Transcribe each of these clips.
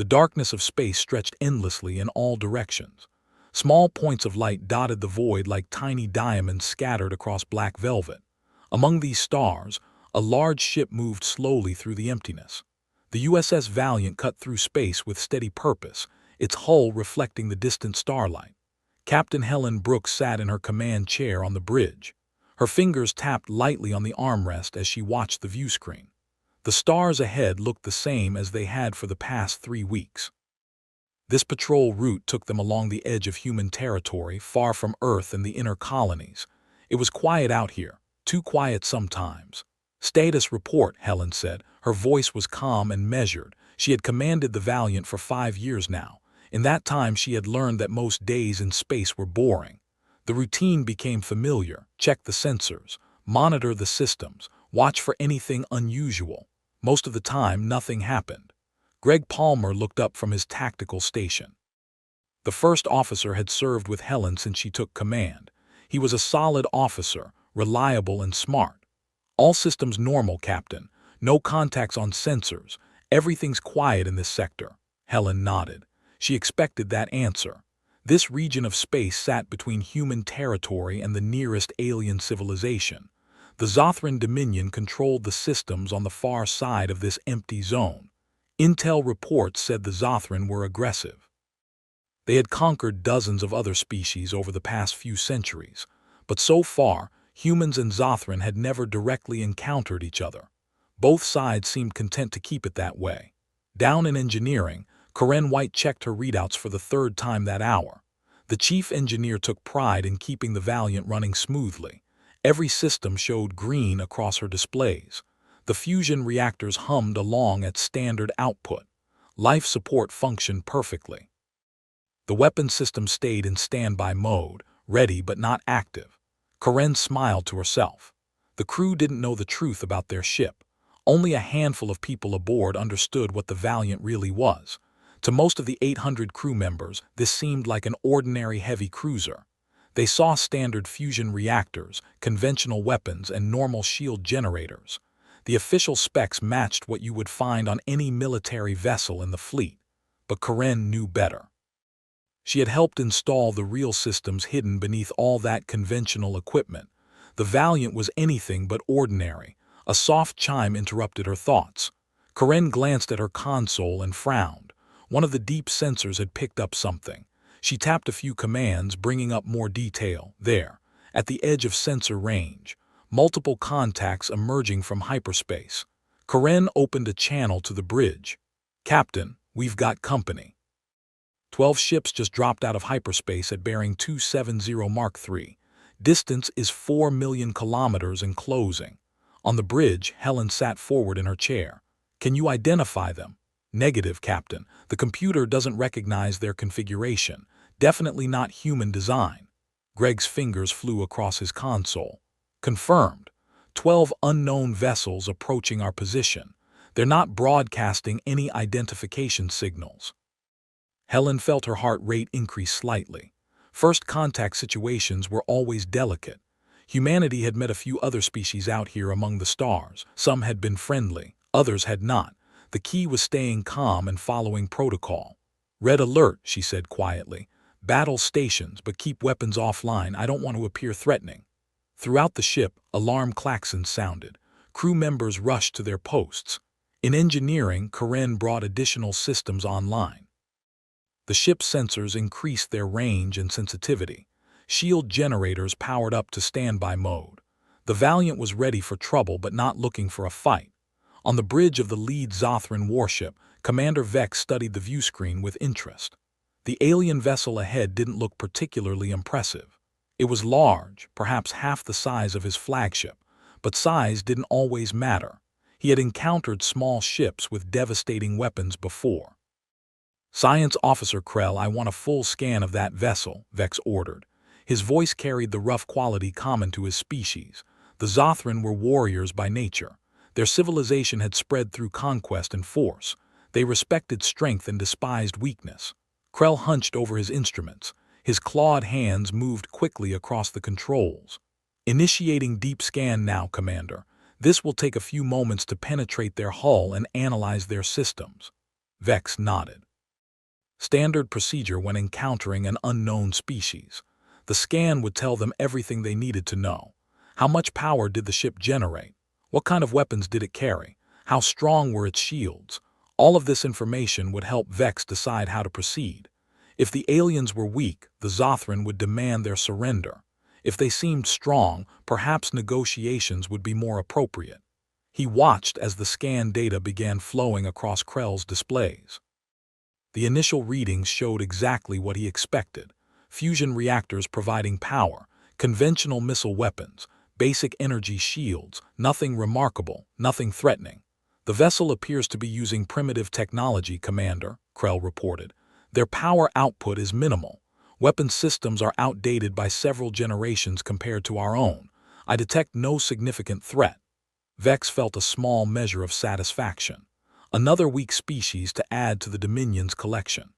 The darkness of space stretched endlessly in all directions. Small points of light dotted the void like tiny diamonds scattered across black velvet. Among these stars, a large ship moved slowly through the emptiness. The USS Valiant cut through space with steady purpose, its hull reflecting the distant starlight. Captain Helen Brooks sat in her command chair on the bridge. Her fingers tapped lightly on the armrest as she watched the view screen. The stars ahead looked the same as they had for the past 3 weeks. This patrol route took them along the edge of human territory, far from Earth and the inner colonies. It was quiet out here, too quiet sometimes. "Status report," Helen said. Her voice was calm and measured. She had commanded the Valiant for 5 years now. In that time she had learned that most days in space were boring. The routine became familiar: check the sensors, monitor the systems, watch for anything unusual. Most of the time, nothing happened. Greg Palmer looked up from his tactical station. The first officer had served with Helen since she took command. He was a solid officer, reliable and smart. "All systems normal, Captain. No contacts on sensors. Everything's quiet in this sector." Helen nodded. She expected that answer. This region of space sat between human territory and the nearest alien civilization. The Zothran Dominion controlled the systems on the far side of this empty zone. Intel reports said the Zothran were aggressive. They had conquered dozens of other species over the past few centuries, but so far, humans and Zothran had never directly encountered each other. Both sides seemed content to keep it that way. Down in engineering, Corinne White checked her readouts for the 3rd time that hour. The chief engineer took pride in keeping the Valiant running smoothly. Every system showed green across her displays. The fusion reactors hummed along at standard output. Life support functioned perfectly. The weapon system stayed in standby mode, ready but not active. Corinne smiled to herself. The crew didn't know the truth about their ship. Only a handful of people aboard understood what the Valiant really was. To most of the 800 crew members, this seemed like an ordinary heavy cruiser. They saw standard fusion reactors, conventional weapons, and normal shield generators. The official specs matched what you would find on any military vessel in the fleet. But Corinne knew better. She had helped install the real systems hidden beneath all that conventional equipment. The Valiant was anything but ordinary. A soft chime interrupted her thoughts. Corinne glanced at her console and frowned. One of the deep sensors had picked up something. She tapped a few commands, bringing up more detail. There, at the edge of sensor range, multiple contacts emerging from hyperspace. Corinne opened a channel to the bridge. "Captain, we've got company." 12 ships just dropped out of hyperspace at bearing 270 Mark III. Distance is 4 million kilometers and closing. On the bridge, Helen sat forward in her chair. "Can you identify them?" "Negative, Captain. The computer doesn't recognize their configuration. Definitely not human design." Greg's fingers flew across his console. "Confirmed. 12 unknown vessels approaching our position. They're not broadcasting any identification signals." Helen felt her heart rate increase slightly. First contact situations were always delicate. Humanity had met a few other species out here among the stars. Some had been friendly, others had not. The key was staying calm and following protocol. "Red alert," she said quietly. "Battle stations, but keep weapons offline. I don't want to appear threatening." Throughout the ship, alarm klaxons sounded. Crew members rushed to their posts. In engineering, Corinne brought additional systems online. The ship's sensors increased their range and sensitivity. Shield generators powered up to standby mode. The Valiant was ready for trouble but not looking for a fight. On the bridge of the lead Zothran warship, Commander Vex studied the viewscreen with interest. The alien vessel ahead didn't look particularly impressive. It was large, perhaps half the size of his flagship, but size didn't always matter. He had encountered small ships with devastating weapons before. "Science Officer Krell, I want a full scan of that vessel," Vex ordered. His voice carried the rough quality common to his species. The Zothran were warriors by nature. Their civilization had spread through conquest and force. They respected strength and despised weakness. Krell hunched over his instruments. His clawed hands moved quickly across the controls. "Initiating deep scan now, Commander. This will take a few moments to penetrate their hull and analyze their systems." Vex nodded. standard procedure when encountering an unknown species. The scan would tell them everything they needed to know. How much power did the ship generate? What kind of weapons did it carry? How strong were its shields? All of this information would help Vex decide how to proceed. If the aliens were weak, the Zothran would demand their surrender. If they seemed strong, perhaps negotiations would be more appropriate. He watched as the scan data began flowing across Krell's displays. The initial readings showed exactly what he expected: fusion reactors providing power, conventional missile weapons, basic energy shields, nothing remarkable, nothing threatening. The vessel appears to be using primitive technology, Commander, Krell reported. Their power output is minimal. Weapon systems are outdated by several generations compared to our own. I detect no significant threat. Vex felt a small measure of satisfaction. Another weak species to add to the Dominion's collection.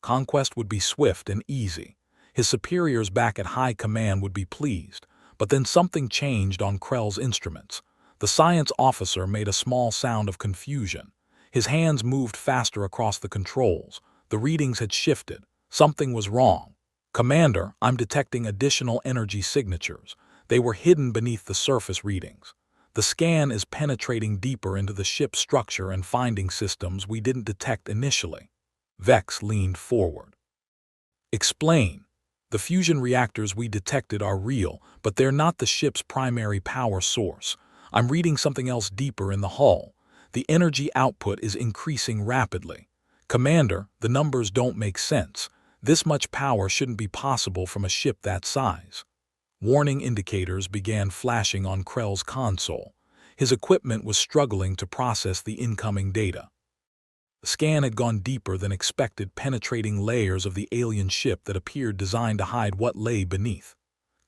Conquest would be swift and easy. His superiors back at high command would be pleased. But then something changed on Krell's instruments. The science officer made a small sound of confusion. His hands moved faster across the controls. The readings had shifted. Something was wrong. Commander, I'm detecting additional energy signatures. They were hidden beneath the surface readings. The scan is penetrating deeper into the ship's structure and finding systems we didn't detect initially. Vex leaned forward. Explain. The fusion reactors we detected are real, but they're not the ship's primary power source. I'm reading something else deeper in the hull. The energy output is increasing rapidly. Commander, the numbers don't make sense. This much power shouldn't be possible from a ship that size. Warning indicators began flashing on Krell's console. His equipment was struggling to process the incoming data. The scan had gone deeper than expected, penetrating layers of the alien ship that appeared designed to hide what lay beneath.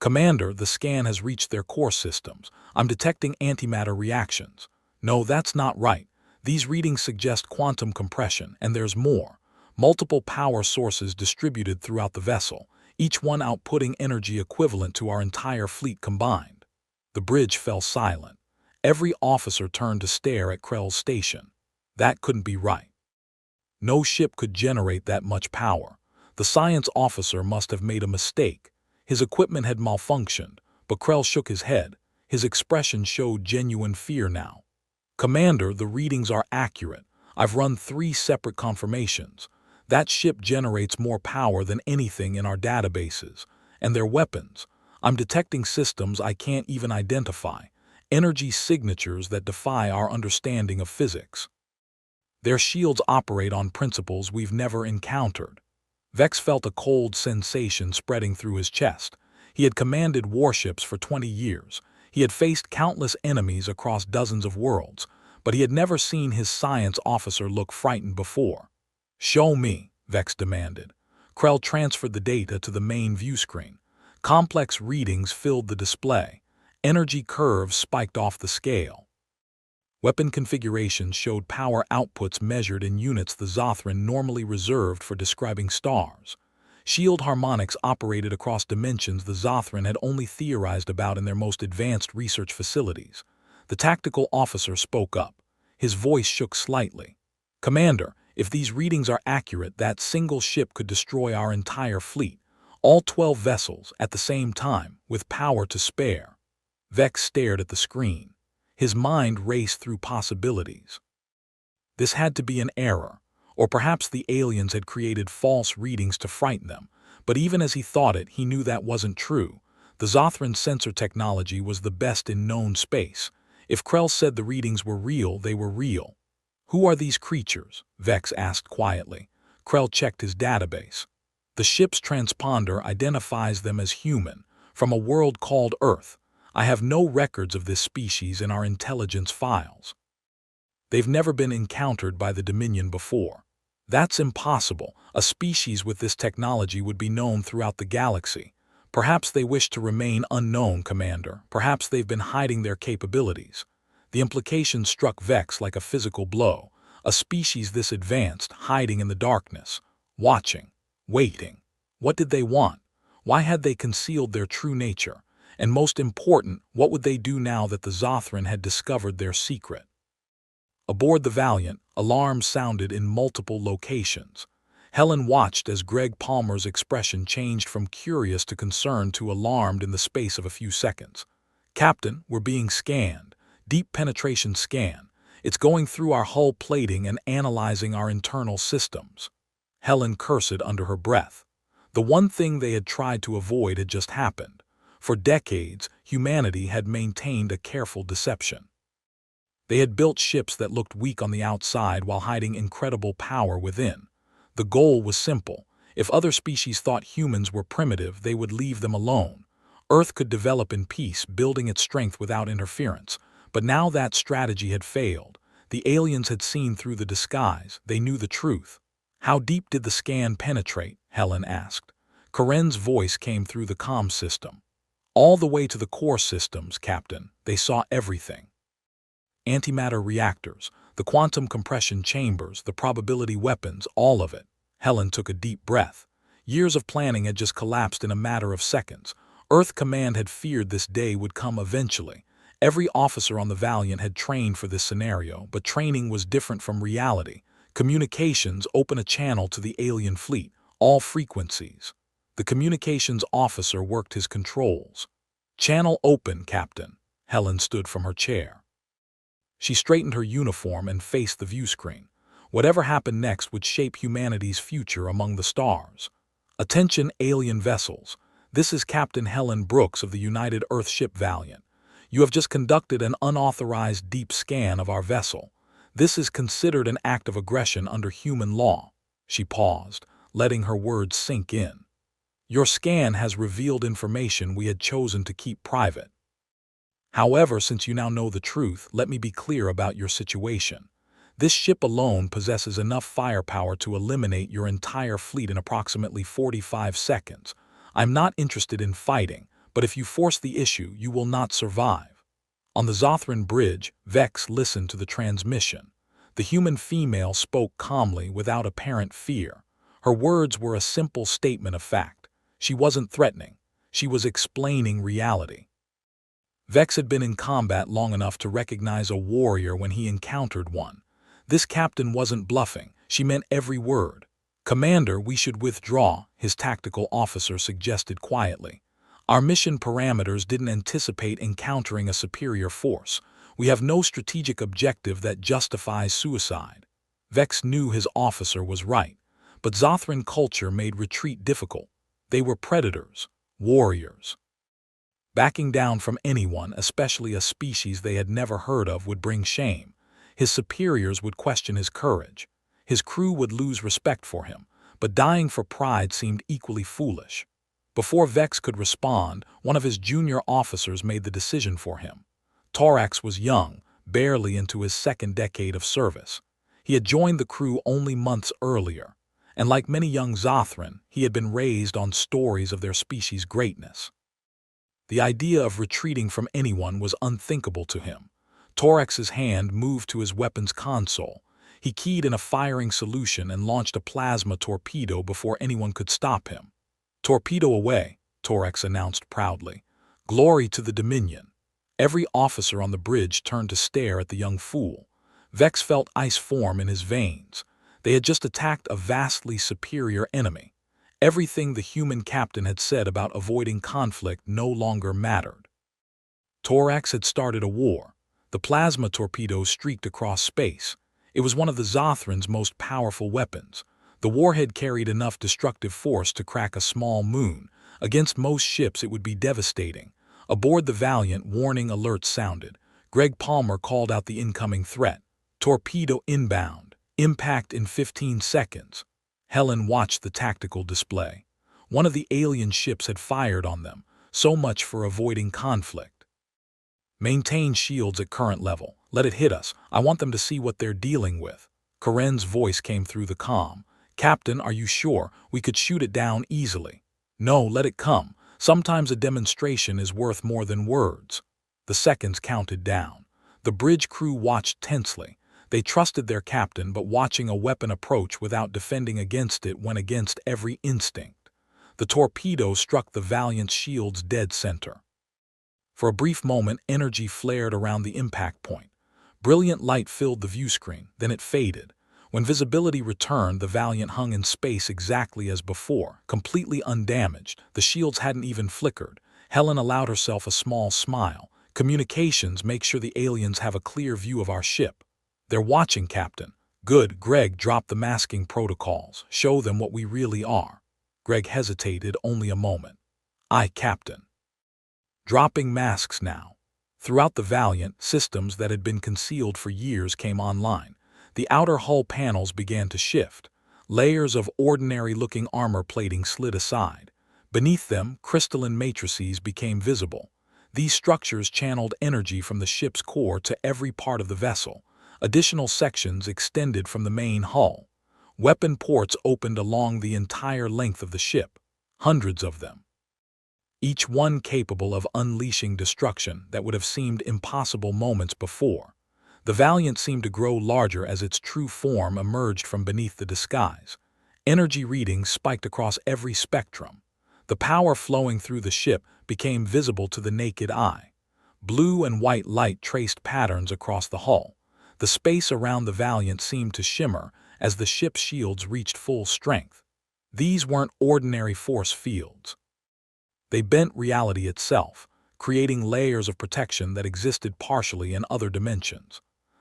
Commander, the scan has reached their core systems. I'm detecting antimatter reactions. No, that's not right. These readings suggest quantum compression, and there's more. Multiple power sources distributed throughout the vessel, each one outputting energy equivalent to our entire fleet combined. The bridge fell silent. Every officer turned to stare at Krell's station. That couldn't be right. No ship could generate that much power. The science officer must have made a mistake. His equipment had malfunctioned, but Krell shook his head. His expression showed genuine fear now. Commander, the readings are accurate. I've run 3 separate confirmations. That ship generates more power than anything in our databases. And their weapons. I'm detecting systems I can't even identify. Energy signatures that defy our understanding of physics. Their shields operate on principles we've never encountered. Vex felt a cold sensation spreading through his chest. He had commanded warships for 20 years. He had faced countless enemies across dozens of worlds, but he had never seen his science officer look frightened before. Show me, Vex demanded. Krell transferred the data to the main view screen. Complex readings filled the display. Energy curves spiked off the scale. Weapon configurations showed power outputs measured in units the Zothran normally reserved for describing stars. Shield harmonics operated across dimensions the Zothran had only theorized about in their most advanced research facilities. The tactical officer spoke up. His voice shook slightly. Commander, if these readings are accurate, that single ship could destroy our entire fleet, all 12 vessels at the same time, with power to spare. Vex stared at the screen. His mind raced through possibilities. This had to be an error, or perhaps the aliens had created false readings to frighten them. But even as he thought it, he knew that wasn't true. The Zothran sensor technology was the best in known space. If Krell said the readings were real, they were real. Who are these creatures? Vex asked quietly. Krell checked his database. The ship's transponder identifies them as human, from a world called Earth. I have no records of this species in our intelligence files. They've never been encountered by the Dominion before. That's impossible. A species with this technology would be known throughout the galaxy. Perhaps they wish to remain unknown, Commander. Perhaps they've been hiding their capabilities. The implication struck Vex like a physical blow. A species this advanced, hiding in the darkness, watching, waiting. What did they want? Why had they concealed their true nature? And most important, what would they do now that the Zothran had discovered their secret? Aboard the Valiant, alarms sounded in multiple locations. Helen watched as Greg Palmer's expression changed from curious to concerned to alarmed in the space of a few seconds. "Captain, we're being scanned. Deep penetration scan. It's going through our hull plating and analyzing our internal systems." Helen cursed under her breath. The one thing they had tried to avoid had just happened. For decades, humanity had maintained a careful deception. They had built ships that looked weak on the outside while hiding incredible power within. The goal was simple. If other species thought humans were primitive, they would leave them alone. Earth could develop in peace, building its strength without interference. But now that strategy had failed. The aliens had seen through the disguise. They knew the truth. "How deep did the scan penetrate?" Helen asked. Karen's voice came through the comm system. "All the way to the core systems, Captain. They saw everything. Antimatter reactors, the quantum compression chambers, the probability weapons, all of it." Helen took a deep breath. Years of planning had just collapsed in a matter of seconds. Earth Command had feared this day would come eventually. Every officer on the Valiant had trained for this scenario, but training was different from reality. Communications open a channel to the alien fleet, all frequencies. The communications officer worked his controls. "Channel open, Captain." Helen stood from her chair. She straightened her uniform and faced the view screen. Whatever happened next would shape humanity's future among the stars. "Attention, alien vessels. This is Captain Helen Brooks of the United Earth Ship Valiant. You have just conducted an unauthorized deep scan of our vessel. This is considered an act of aggression under human law." She paused, letting her words sink in. "Your scan has revealed information we had chosen to keep private. However, since you now know the truth, let me be clear about your situation. This ship alone possesses enough firepower to eliminate your entire fleet in approximately 45 seconds. I'm not interested in fighting, but if you force the issue, you will not survive." On the Zothran bridge, Vex listened to the transmission. The human female spoke calmly without apparent fear. Her words were a simple statement of fact. She wasn't threatening. She was explaining reality. Vex had been in combat long enough to recognize a warrior when he encountered one. This captain wasn't bluffing. She meant every word. "Commander, we should withdraw," his tactical officer suggested quietly. "Our mission parameters didn't anticipate encountering a superior force. We have no strategic objective that justifies suicide." Vex knew his officer was right, but Zothran culture made retreat difficult. They were predators, warriors. Backing down from anyone, especially a species they had never heard of, would bring shame. His superiors would question his courage. His crew would lose respect for him, but dying for pride seemed equally foolish. Before Vex could respond, one of his junior officers made the decision for him. Torax was young, barely into his second decade of service. He had joined the crew only months earlier, and like many young Zothran, he had been raised on stories of their species' greatness. The idea of retreating from anyone was unthinkable to him. Torax's hand moved to his weapons console. He keyed in a firing solution and launched a plasma torpedo before anyone could stop him. "Torpedo away," Torax announced proudly. "Glory to the Dominion." Every officer on the bridge turned to stare at the young fool. Vex felt ice form in his veins. They had just attacked a vastly superior enemy. Everything the human captain had said about avoiding conflict no longer mattered. Torax had started a war. The plasma torpedo streaked across space. It was one of the Zothran's most powerful weapons. The warhead carried enough destructive force to crack a small moon. Against most ships, it would be devastating. Aboard the Valiant, warning alerts sounded. Greg Palmer called out the incoming threat. "Torpedo inbound. Impact in 15 seconds. Helen watched the tactical display. One of the alien ships had fired on them. So much for avoiding conflict. "Maintain shields at current level. Let it hit us. I want them to see what they're dealing with." Karen's voice came through the comm. "Captain, are you sure? We could shoot it down easily." "No, let it come. Sometimes a demonstration is worth more than words." The seconds counted down. The bridge crew watched tensely. They trusted their captain, but watching a weapon approach without defending against it went against every instinct. The torpedo struck the Valiant's shield's dead center. For a brief moment, energy flared around the impact point. Brilliant light filled the view screen, then it faded. When visibility returned, the Valiant hung in space exactly as before, completely undamaged. The shields hadn't even flickered. Helen allowed herself a small smile. Communications, make sure the aliens have a clear view of our ship. They're watching, Captain. Good. Greg, drop the masking protocols. Show them what we really are. Greg hesitated only a moment. Aye, Captain. Dropping masks now. Throughout the Valiant, systems that had been concealed for years came online. The outer hull panels began to shift. Layers of ordinary-looking armor plating slid aside. Beneath them, crystalline matrices became visible. These structures channeled energy from the ship's core to every part of the vessel. Additional sections extended from the main hull. Weapon ports opened along the entire length of the ship, hundreds of them, each one capable of unleashing destruction that would have seemed impossible moments before. The Valiant seemed to grow larger as its true form emerged from beneath the disguise. Energy readings spiked across every spectrum. The power flowing through the ship became visible to the naked eye. Blue and white light traced patterns across the hull. The space around the Valiant seemed to shimmer as the ship's shields reached full strength. These weren't ordinary force fields. They bent reality itself, creating layers of protection that existed partially in other dimensions.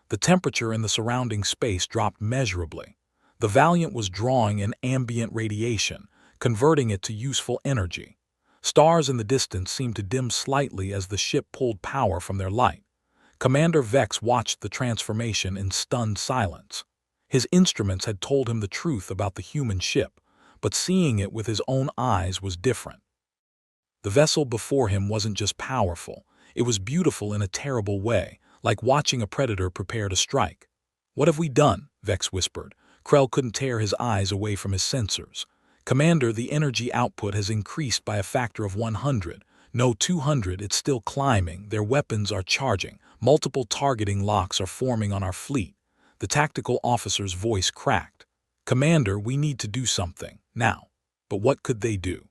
The temperature in the surrounding space dropped measurably. The Valiant was drawing in ambient radiation, converting it to useful energy. Stars in the distance seemed to dim slightly as the ship pulled power from their light. Commander Vex watched the transformation in stunned silence. His instruments had told him the truth about the human ship, but seeing it with his own eyes was different. The vessel before him wasn't just powerful, it was beautiful in a terrible way, like watching a predator prepare to strike. "What have we done?" Vex whispered. Krell couldn't tear his eyes away from his sensors. "Commander, the energy output has increased by a factor of 100. No, 200, it's still climbing. Their weapons are charging. Multiple targeting locks are forming on our fleet." The tactical officer's voice cracked. "Commander, we need to do something, now." But what could they do?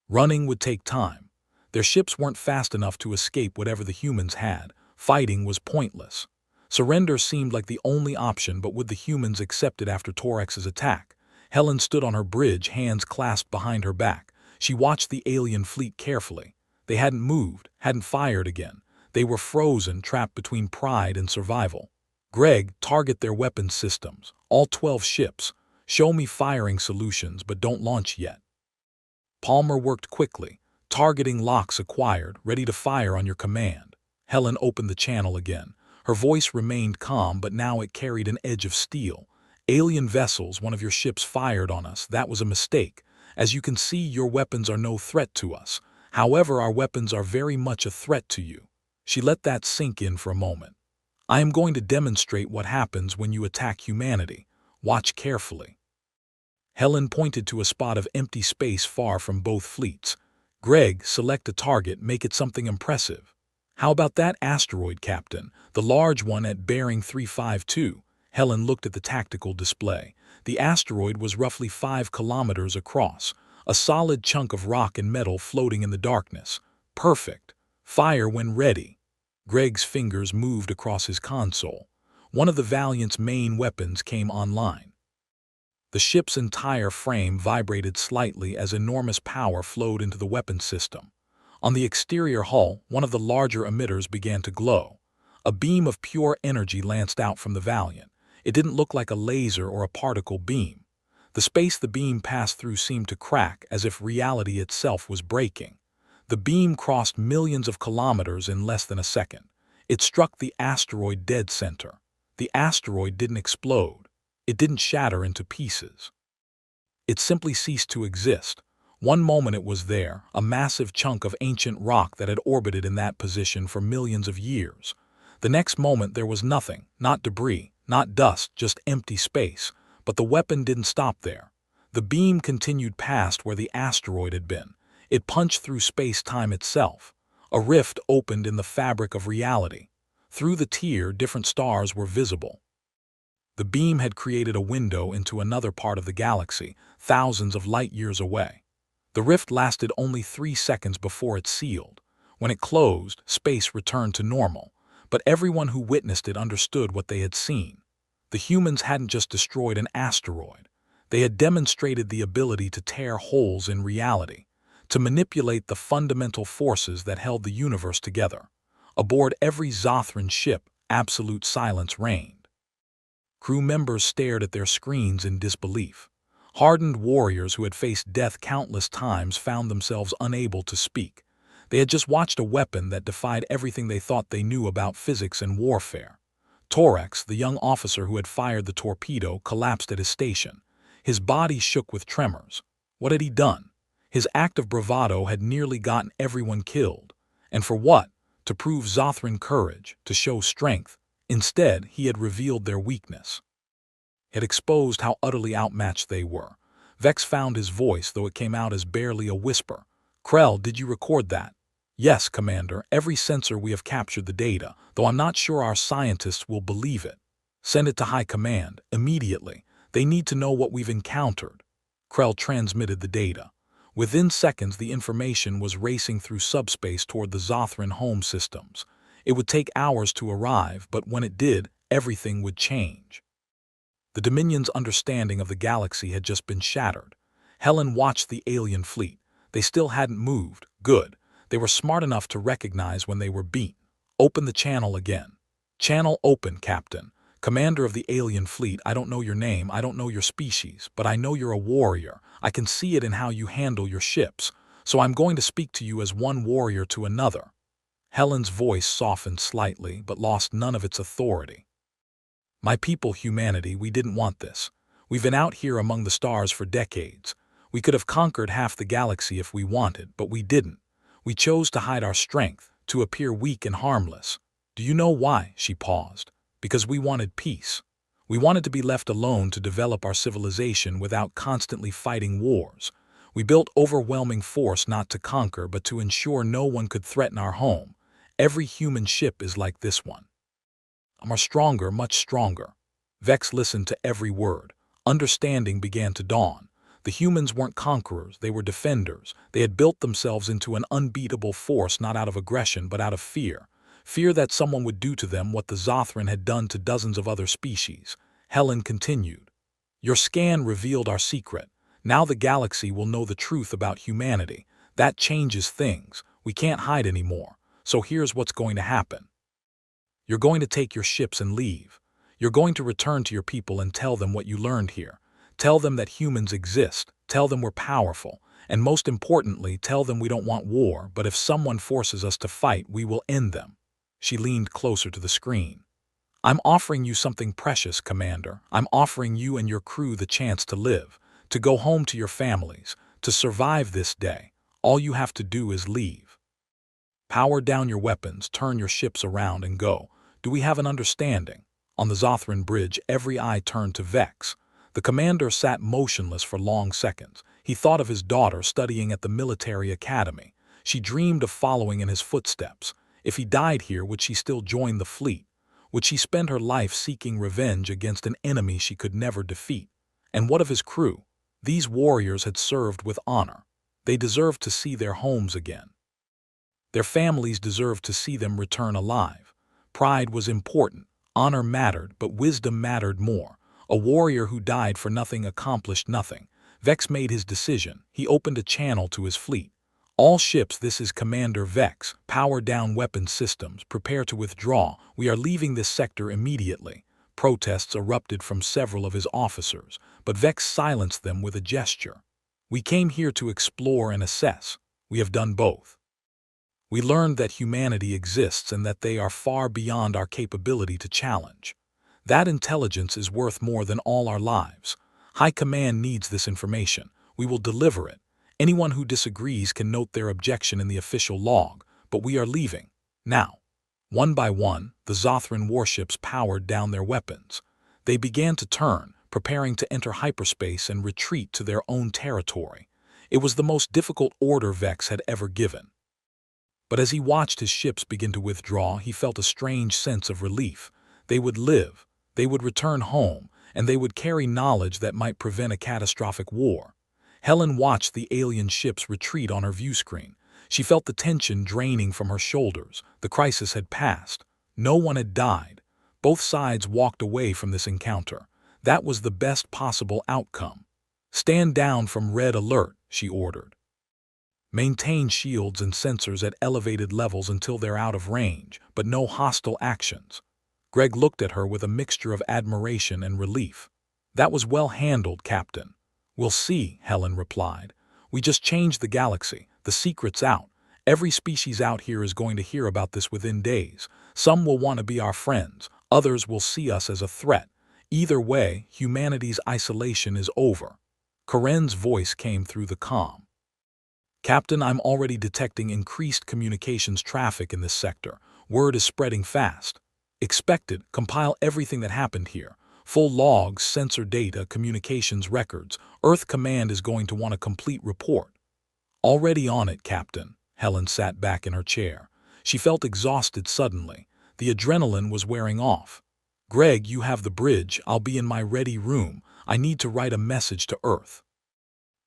Running would take time. Their ships weren't fast enough to escape whatever the humans had. Fighting was pointless. Surrender seemed like the only option, but would the humans accept it after Torex's attack? Helen stood on her bridge, hands clasped behind her back. She watched the alien fleet carefully. They hadn't moved, hadn't fired again. They were frozen, trapped between pride and survival. "Greg, target their weapons systems. All 12 ships. Show me firing solutions, but don't launch yet." Palmer worked quickly. "Targeting locks acquired, ready to fire on your command." Helen opened the channel again. Her voice remained calm, but now it carried an edge of steel. "Alien vessels, one of your ships fired on us. That was a mistake. As you can see, your weapons are no threat to us. However, our weapons are very much a threat to you." She let that sink in for a moment. "I am going to demonstrate what happens when you attack humanity. Watch carefully." Helen pointed to a spot of empty space far from both fleets. "Greg, select a target, make it something impressive." "How about that asteroid, Captain? The large one at bearing 352. Helen looked at the tactical display. The asteroid was roughly 5 kilometers across, a solid chunk of rock and metal floating in the darkness. "Perfect. Fire when ready." Greg's fingers moved across his console. One of the Valiant's main weapons came online. The ship's entire frame vibrated slightly as enormous power flowed into the weapon system. On the exterior hull, one of the larger emitters began to glow. A beam of pure energy lanced out from the Valiant. It didn't look like a laser or a particle beam. The space the beam passed through seemed to crack, as if reality itself was breaking. The beam crossed millions of kilometers in less than a second. It struck the asteroid dead center. The asteroid didn't explode. It didn't shatter into pieces. It simply ceased to exist. One moment it was there, a massive chunk of ancient rock that had orbited in that position for millions of years. The next moment there was nothing, not debris, not dust, just empty space. But the weapon didn't stop there. The beam continued past where the asteroid had been. It punched through space-time itself. A rift opened in the fabric of reality. Through the tear, different stars were visible. The beam had created a window into another part of the galaxy, thousands of light-years away. The rift lasted only 3 seconds before it sealed. When it closed, space returned to normal, but everyone who witnessed it understood what they had seen. The humans hadn't just destroyed an asteroid. They had demonstrated the ability to tear holes in reality, to manipulate the fundamental forces that held the universe together. Aboard every Zothran ship, absolute silence reigned. Crew members stared at their screens in disbelief. Hardened warriors who had faced death countless times found themselves unable to speak. They had just watched a weapon that defied everything they thought they knew about physics and warfare. Torex, the young officer who had fired the torpedo, collapsed at his station. His body shook with tremors. What had he done? His act of bravado had nearly gotten everyone killed. And for what? To prove Zothran courage, to show strength. Instead, he had revealed their weakness. Had exposed how utterly outmatched they were. Vex found his voice, though it came out as barely a whisper. "Krell, did you record that?" "Yes, Commander. Every sensor we have captured the data, though I'm not sure our scientists will believe it." "Send it to High Command, immediately. They need to know what we've encountered." Krell transmitted the data. Within seconds, the information was racing through subspace toward the Zothran home systems. It would take hours to arrive, but when it did, everything would change. The Dominion's understanding of the galaxy had just been shattered. Helen watched the alien fleet. They still hadn't moved. Good. They were smart enough to recognize when they were beaten. "Open the channel again." "Channel open, Captain. Commander of the alien fleet, I don't know your name, I don't know your species, but I know you're a warrior. I can see it in how you handle your ships. So I'm going to speak to you as one warrior to another." Helen's voice softened slightly, but lost none of its authority. "My people, humanity, we didn't want this. We've been out here among the stars for decades. We could have conquered half the galaxy if we wanted, but we didn't. We chose to hide our strength, to appear weak and harmless. Do you know why?" She paused. "Because we wanted peace. We wanted to be left alone to develop our civilization without constantly fighting wars. We built overwhelming force not to conquer, but to ensure no one could threaten our home. Every human ship is like this one. Are stronger, much stronger." Vex listened to every word. Understanding began to dawn. The humans weren't conquerors, they were defenders. They had built themselves into an unbeatable force, not out of aggression, but out of fear. Fear that someone would do to them what the Zothran had done to dozens of other species. Helen continued. "Your scan revealed our secret. Now the galaxy will know the truth about humanity. That changes things. We can't hide anymore. So here's what's going to happen. You're going to take your ships and leave. You're going to return to your people and tell them what you learned here. Tell them that humans exist. Tell them we're powerful. And most importantly, tell them we don't want war, but if someone forces us to fight, we will end them." She leaned closer to the screen. "I'm offering you something precious, Commander. I'm offering you and your crew the chance to live, to go home to your families, to survive this day. All you have to do is leave. Power down your weapons, turn your ships around and go. Do we have an understanding?" On the Zothran bridge, every eye turned to Vex. The commander sat motionless for long seconds. He thought of his daughter studying at the military academy. She dreamed of following in his footsteps. If he died here, would she still join the fleet? Would she spend her life seeking revenge against an enemy she could never defeat? And what of his crew? These warriors had served with honor. They deserved to see their homes again. Their families deserved to see them return alive. Pride was important. Honor mattered, but wisdom mattered more. A warrior who died for nothing accomplished nothing. Vex made his decision. He opened a channel to his fleet. "All ships, this is Commander Vex. Power down weapon systems. Prepare to withdraw. We are leaving this sector immediately." Protests erupted from several of his officers, but Vex silenced them with a gesture. "We came here to explore and assess. We have done both. We learned that humanity exists and that they are far beyond our capability to challenge. That intelligence is worth more than all our lives. High Command needs this information. We will deliver it. Anyone who disagrees can note their objection in the official log, but we are leaving. Now." One by one, the Zothran warships powered down their weapons. They began to turn, preparing to enter hyperspace and retreat to their own territory. It was the most difficult order Vex had ever given. But as he watched his ships begin to withdraw, he felt a strange sense of relief. They would live, they would return home, and they would carry knowledge that might prevent a catastrophic war. Helen watched the alien ships retreat on her view screen. She felt the tension draining from her shoulders. The crisis had passed. No one had died, Both sides walked away from this encounter. That was the best possible outcome. "Stand down from red alert," she ordered. "Maintain shields and sensors at elevated levels until they're out of range, but no hostile actions." Greg looked at her with a mixture of admiration and relief. "That was well handled, Captain." "We'll see," Helen replied. "We just changed the galaxy. The secret's out. Every species out here is going to hear about this within days. Some will want to be our friends. Others will see us as a threat. Either way, humanity's isolation is over." Karen's voice came through the comm. "Captain, I'm already detecting increased communications traffic in this sector. Word is spreading fast." "Expected. Compile everything that happened here. Full logs, sensor data, communications records. Earth Command is going to want a complete report." "Already on it, Captain." Helen sat back in her chair. She felt exhausted suddenly. The adrenaline was wearing off. "Greg, you have the bridge. I'll be in my ready room. I need to write a message to Earth.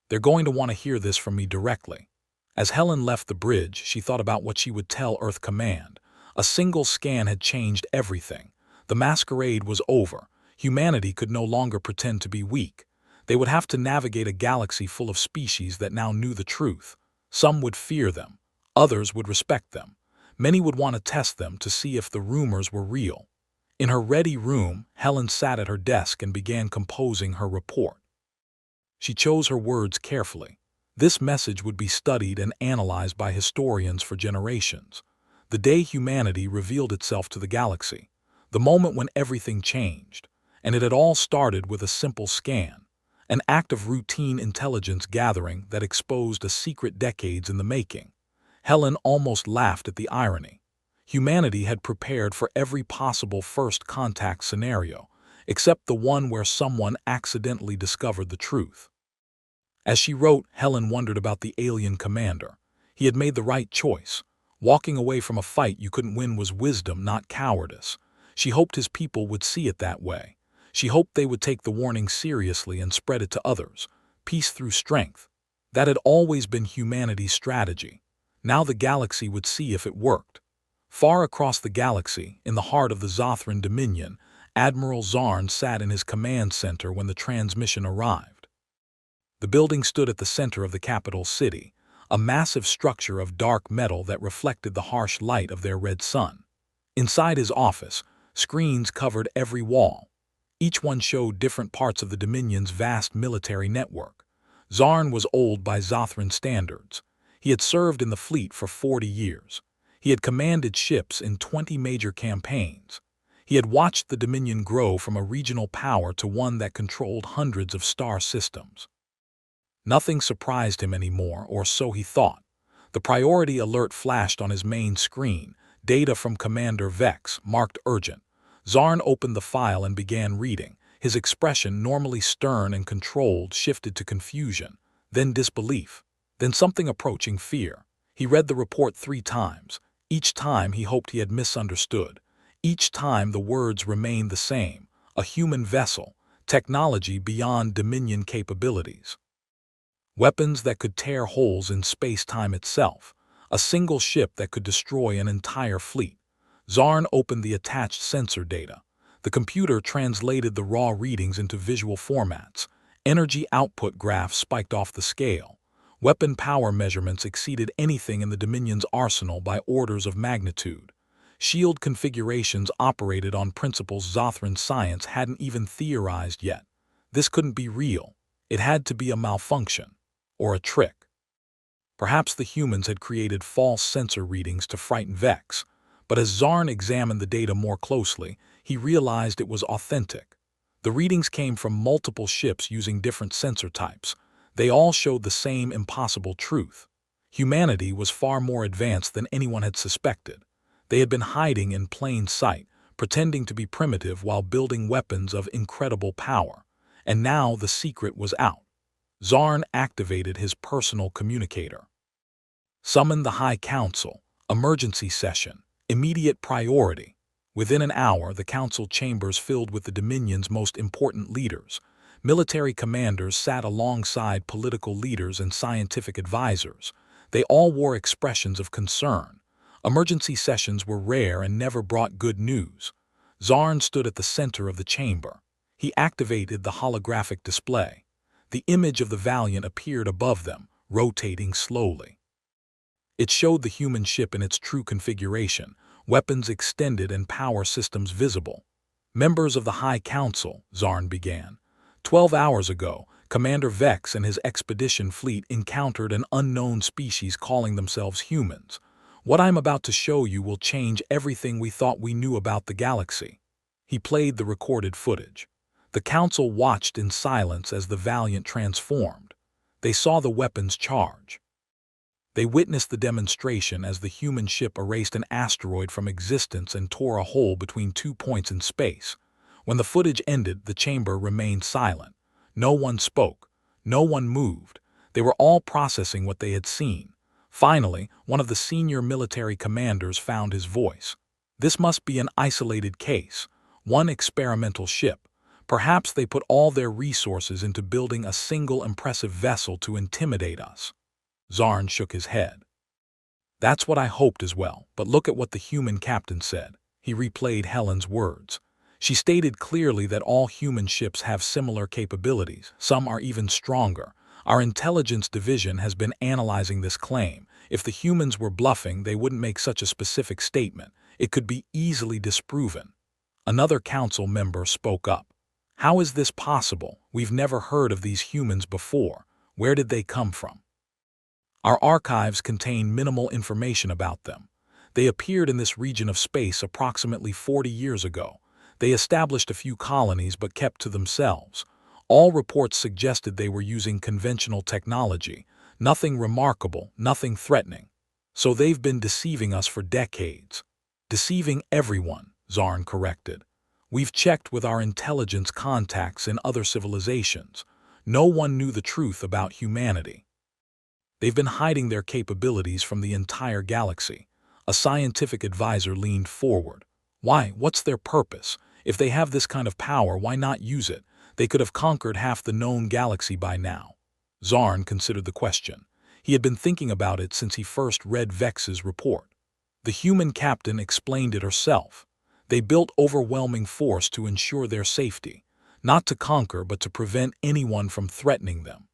They're going to want to hear this from me directly." As Helen left the bridge, she thought about what she would tell Earth Command. A single scan had changed everything. The masquerade was over. Humanity could no longer pretend to be weak. They would have to navigate a galaxy full of species that now knew the truth. Some would fear them. Others would respect them. Many would want to test them to see if the rumors were real. In her ready room, Helen sat at her desk and began composing her report. She chose her words carefully. This message would be studied and analyzed by historians for generations. The day humanity revealed itself to the galaxy. The moment when everything changed. And it had all started with a simple scan. An act of routine intelligence gathering that exposed a secret decades in the making. Helen almost laughed at the irony. Humanity had prepared for every possible first contact scenario, except the one where someone accidentally discovered the truth. As she wrote, Helen wondered about the alien commander. He had made the right choice. Walking away from a fight you couldn't win was wisdom, not cowardice. She hoped his people would see it that way. She hoped they would take the warning seriously and spread it to others. Peace through strength. That had always been humanity's strategy. Now the galaxy would see if it worked. Far across the galaxy, in the heart of the Zothran Dominion, Admiral Zarn sat in his command center when the transmission arrived. The building stood at the center of the capital city, a massive structure of dark metal that reflected the harsh light of their red sun. Inside his office, screens covered every wall. Each one showed different parts of the Dominion's vast military network. Zarn was old by Zothran standards. He had served in the fleet for 40 years. He had commanded ships in 20 major campaigns. He had watched the Dominion grow from a regional power to one that controlled hundreds of star systems. Nothing surprised him anymore, or so he thought. The priority alert flashed on his main screen, data from Commander Vex, marked urgent. Zarn opened the file and began reading. His expression, normally stern and controlled, shifted to confusion, then disbelief, then something approaching fear. He read the report 3 times. Each time he hoped he had misunderstood. Each time the words remained the same: a human vessel, technology beyond Dominion capabilities. Weapons that could tear holes in space-time itself. A single ship that could destroy an entire fleet. Zarn opened the attached sensor data. The computer translated the raw readings into visual formats. Energy output graphs spiked off the scale. Weapon power measurements exceeded anything in the Dominion's arsenal by orders of magnitude. Shield configurations operated on principles Zothran science hadn't even theorized yet. This couldn't be real. It had to be a malfunction. Or a trick. Perhaps the humans had created false sensor readings to frighten Vex, but as Zarn examined the data more closely, he realized it was authentic. The readings came from multiple ships using different sensor types. They all showed the same impossible truth. Humanity was far more advanced than anyone had suspected. They had been hiding in plain sight, pretending to be primitive while building weapons of incredible power. And now the secret was out. Zarn activated his personal communicator. Summoned the High Council. Emergency session. Immediate priority. Within an hour, the council chambers filled with the Dominion's most important leaders. Military commanders sat alongside political leaders and scientific advisors. They all wore expressions of concern. Emergency sessions were rare and never brought good news. Zarn stood at the center of the chamber. He activated the holographic display. The image of the Valiant appeared above them, rotating slowly. It showed the human ship in its true configuration, weapons extended and power systems visible. "Members of the High Council," Zarn began. 12 hours ago, Commander Vex and his expedition fleet encountered an unknown species calling themselves humans. What I'm about to show you will change everything we thought we knew about the galaxy. He played the recorded footage. The Council watched in silence as the Valiant transformed. They saw the weapons charge. They witnessed the demonstration as the human ship erased an asteroid from existence and tore a hole between 2 points in space. When the footage ended, the chamber remained silent. No one spoke. No one moved. They were all processing what they had seen. Finally, one of the senior military commanders found his voice. "This must be an isolated case. One experimental ship. Perhaps they put all their resources into building a single impressive vessel to intimidate us." Zarn shook his head. "That's what I hoped as well, but look at what the human captain said." He replayed Helen's words. She stated clearly that all human ships have similar capabilities. Some are even stronger. Our intelligence division has been analyzing this claim. If the humans were bluffing, they wouldn't make such a specific statement. It could be easily disproven. Another council member spoke up. "How is this possible? We've never heard of these humans before. Where did they come from?" "Our archives contain minimal information about them. They appeared in this region of space approximately 40 years ago. They established a few colonies but kept to themselves. All reports suggested they were using conventional technology. Nothing remarkable, nothing threatening. So they've been deceiving us for decades." "Deceiving everyone," Zarn corrected. "We've checked with our intelligence contacts in other civilizations. No one knew the truth about humanity. They've been hiding their capabilities from the entire galaxy." A scientific advisor leaned forward. "Why? What's their purpose? If they have this kind of power, why not use it? They could have conquered half the known galaxy by now." Zarn considered the question. He had been thinking about it since he first read Vex's report. The human captain explained it herself. They built overwhelming force to ensure their safety. Not to conquer, but to prevent anyone from threatening them.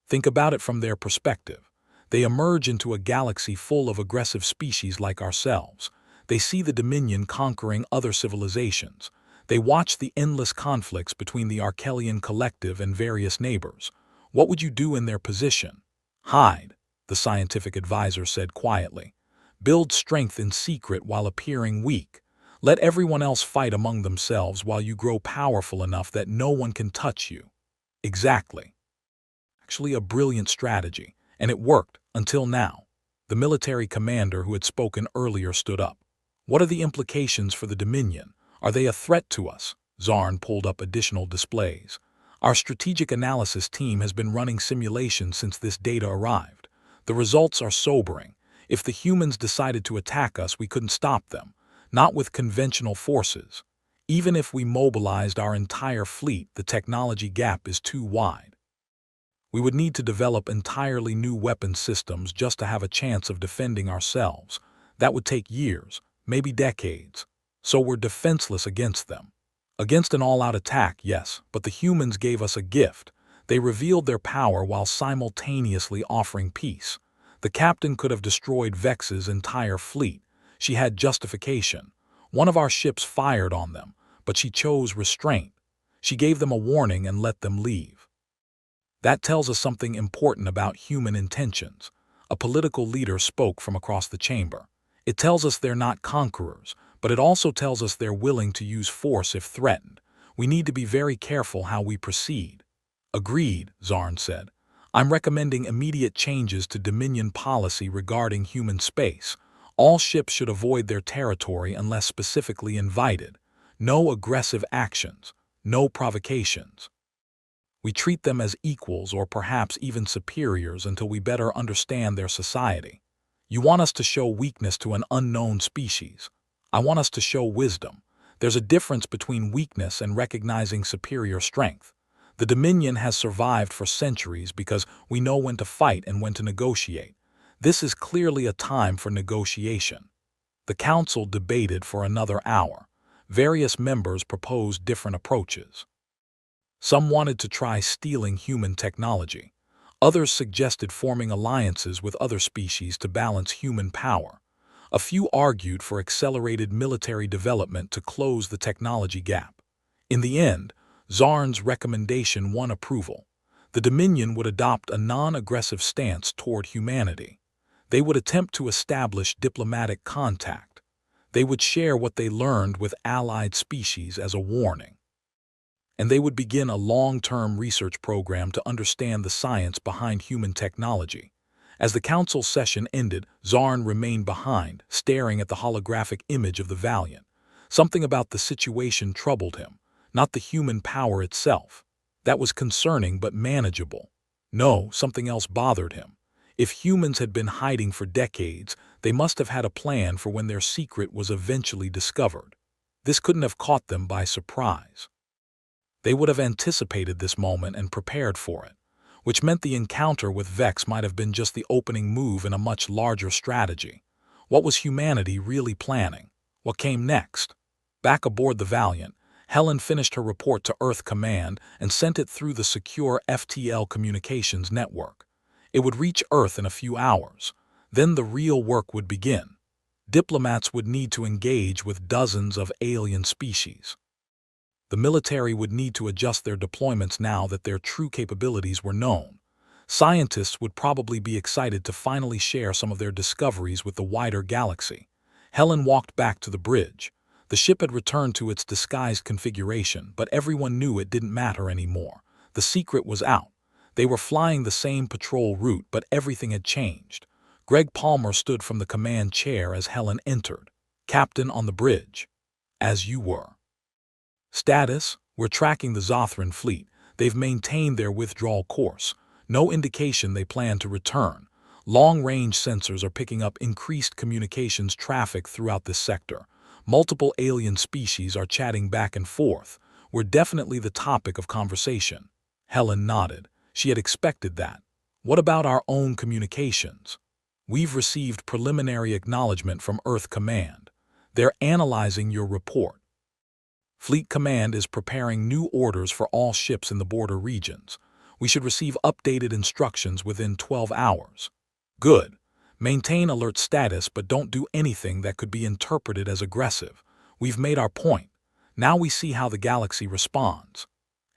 Think about it from their perspective. They emerge into a galaxy full of aggressive species like ourselves. They see the Dominion conquering other civilizations. They watch the endless conflicts between the Arkelian collective and various neighbors. What would you do in their position? "Hide," the scientific advisor said quietly. "Build strength in secret while appearing weak. Let everyone else fight among themselves while you grow powerful enough that no one can touch you." Exactly. Actually, a brilliant strategy, and it worked until now. The military commander who had spoken earlier stood up. "What are the implications for the Dominion? Are they a threat to us?" Zarn pulled up additional displays. "Our strategic analysis team has been running simulations since this data arrived. The results are sobering. If the humans decided to attack us, we couldn't stop them. Not with conventional forces. Even if we mobilized our entire fleet, the technology gap is too wide. We would need to develop entirely new weapon systems just to have a chance of defending ourselves. That would take years, maybe decades. So we're defenseless against them. Against an all-out attack, yes, but the humans gave us a gift. They revealed their power while simultaneously offering peace. The captain could have destroyed Vex's entire fleet. She had justification. One of our ships fired on them, but she chose restraint. She gave them a warning and let them leave. That tells us something important about human intentions." A political leader spoke from across the chamber. "It tells us they're not conquerors, but it also tells us they're willing to use force if threatened. We need to be very careful how we proceed." "Agreed," Zarn said. "I'm recommending immediate changes to Dominion policy regarding human space. All ships should avoid their territory unless specifically invited. No aggressive actions. No provocations. We treat them as equals or perhaps even superiors until we better understand their society. You want us to show weakness to an unknown species. I want us to show wisdom. There's a difference between weakness and recognizing superior strength. The Dominion has survived for centuries because we know when to fight and when to negotiate. This is clearly a time for negotiation." The council debated for another hour. Various members proposed different approaches. Some wanted to try stealing human technology. Others suggested forming alliances with other species to balance human power. A few argued for accelerated military development to close the technology gap. In the end, Zarn's recommendation won approval. The Dominion would adopt a non-aggressive stance toward humanity. They would attempt to establish diplomatic contact. They would share what they learned with allied species as a warning. And they would begin a long-term research program to understand the science behind human technology. As the council session ended, Zarn remained behind, staring at the holographic image of the Valiant. Something about the situation troubled him, not the human power itself. That was concerning but manageable. No, something else bothered him. If humans had been hiding for decades, they must have had a plan for when their secret was eventually discovered. This couldn't have caught them by surprise. They would have anticipated this moment and prepared for it, which meant the encounter with Vex might have been just the opening move in a much larger strategy. What was humanity really planning? What came next? Back aboard the Valiant, Helen finished her report to Earth Command and sent it through the secure FTL communications network. It would reach Earth in a few hours. Then the real work would begin. Diplomats would need to engage with dozens of alien species. The military would need to adjust their deployments now that their true capabilities were known. Scientists would probably be excited to finally share some of their discoveries with the wider galaxy. Helen walked back to the bridge. The ship had returned to its disguised configuration, but everyone knew it didn't matter anymore. The secret was out. They were flying the same patrol route, but everything had changed. Greg Palmer stood from the command chair as Helen entered. "Captain on the bridge." "As you were." "Status? We're tracking the Zothran fleet. They've maintained their withdrawal course. No indication they plan to return. Long-range sensors are picking up increased communications traffic throughout this sector. Multiple alien species are chatting back and forth. We're definitely the topic of conversation." Helen nodded. She had expected that. "What about our own communications?" "We've received preliminary acknowledgement from Earth Command. They're analyzing your report. Fleet Command is preparing new orders for all ships in the border regions. We should receive updated instructions within 12 hours. Good. Maintain alert status, but don't do anything that could be interpreted as aggressive. We've made our point. Now we see how the galaxy responds."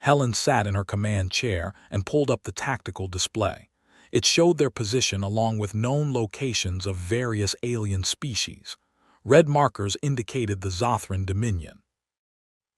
Helen sat in her command chair and pulled up the tactical display. It showed their position along with known locations of various alien species. Red markers indicated the Zothran Dominion.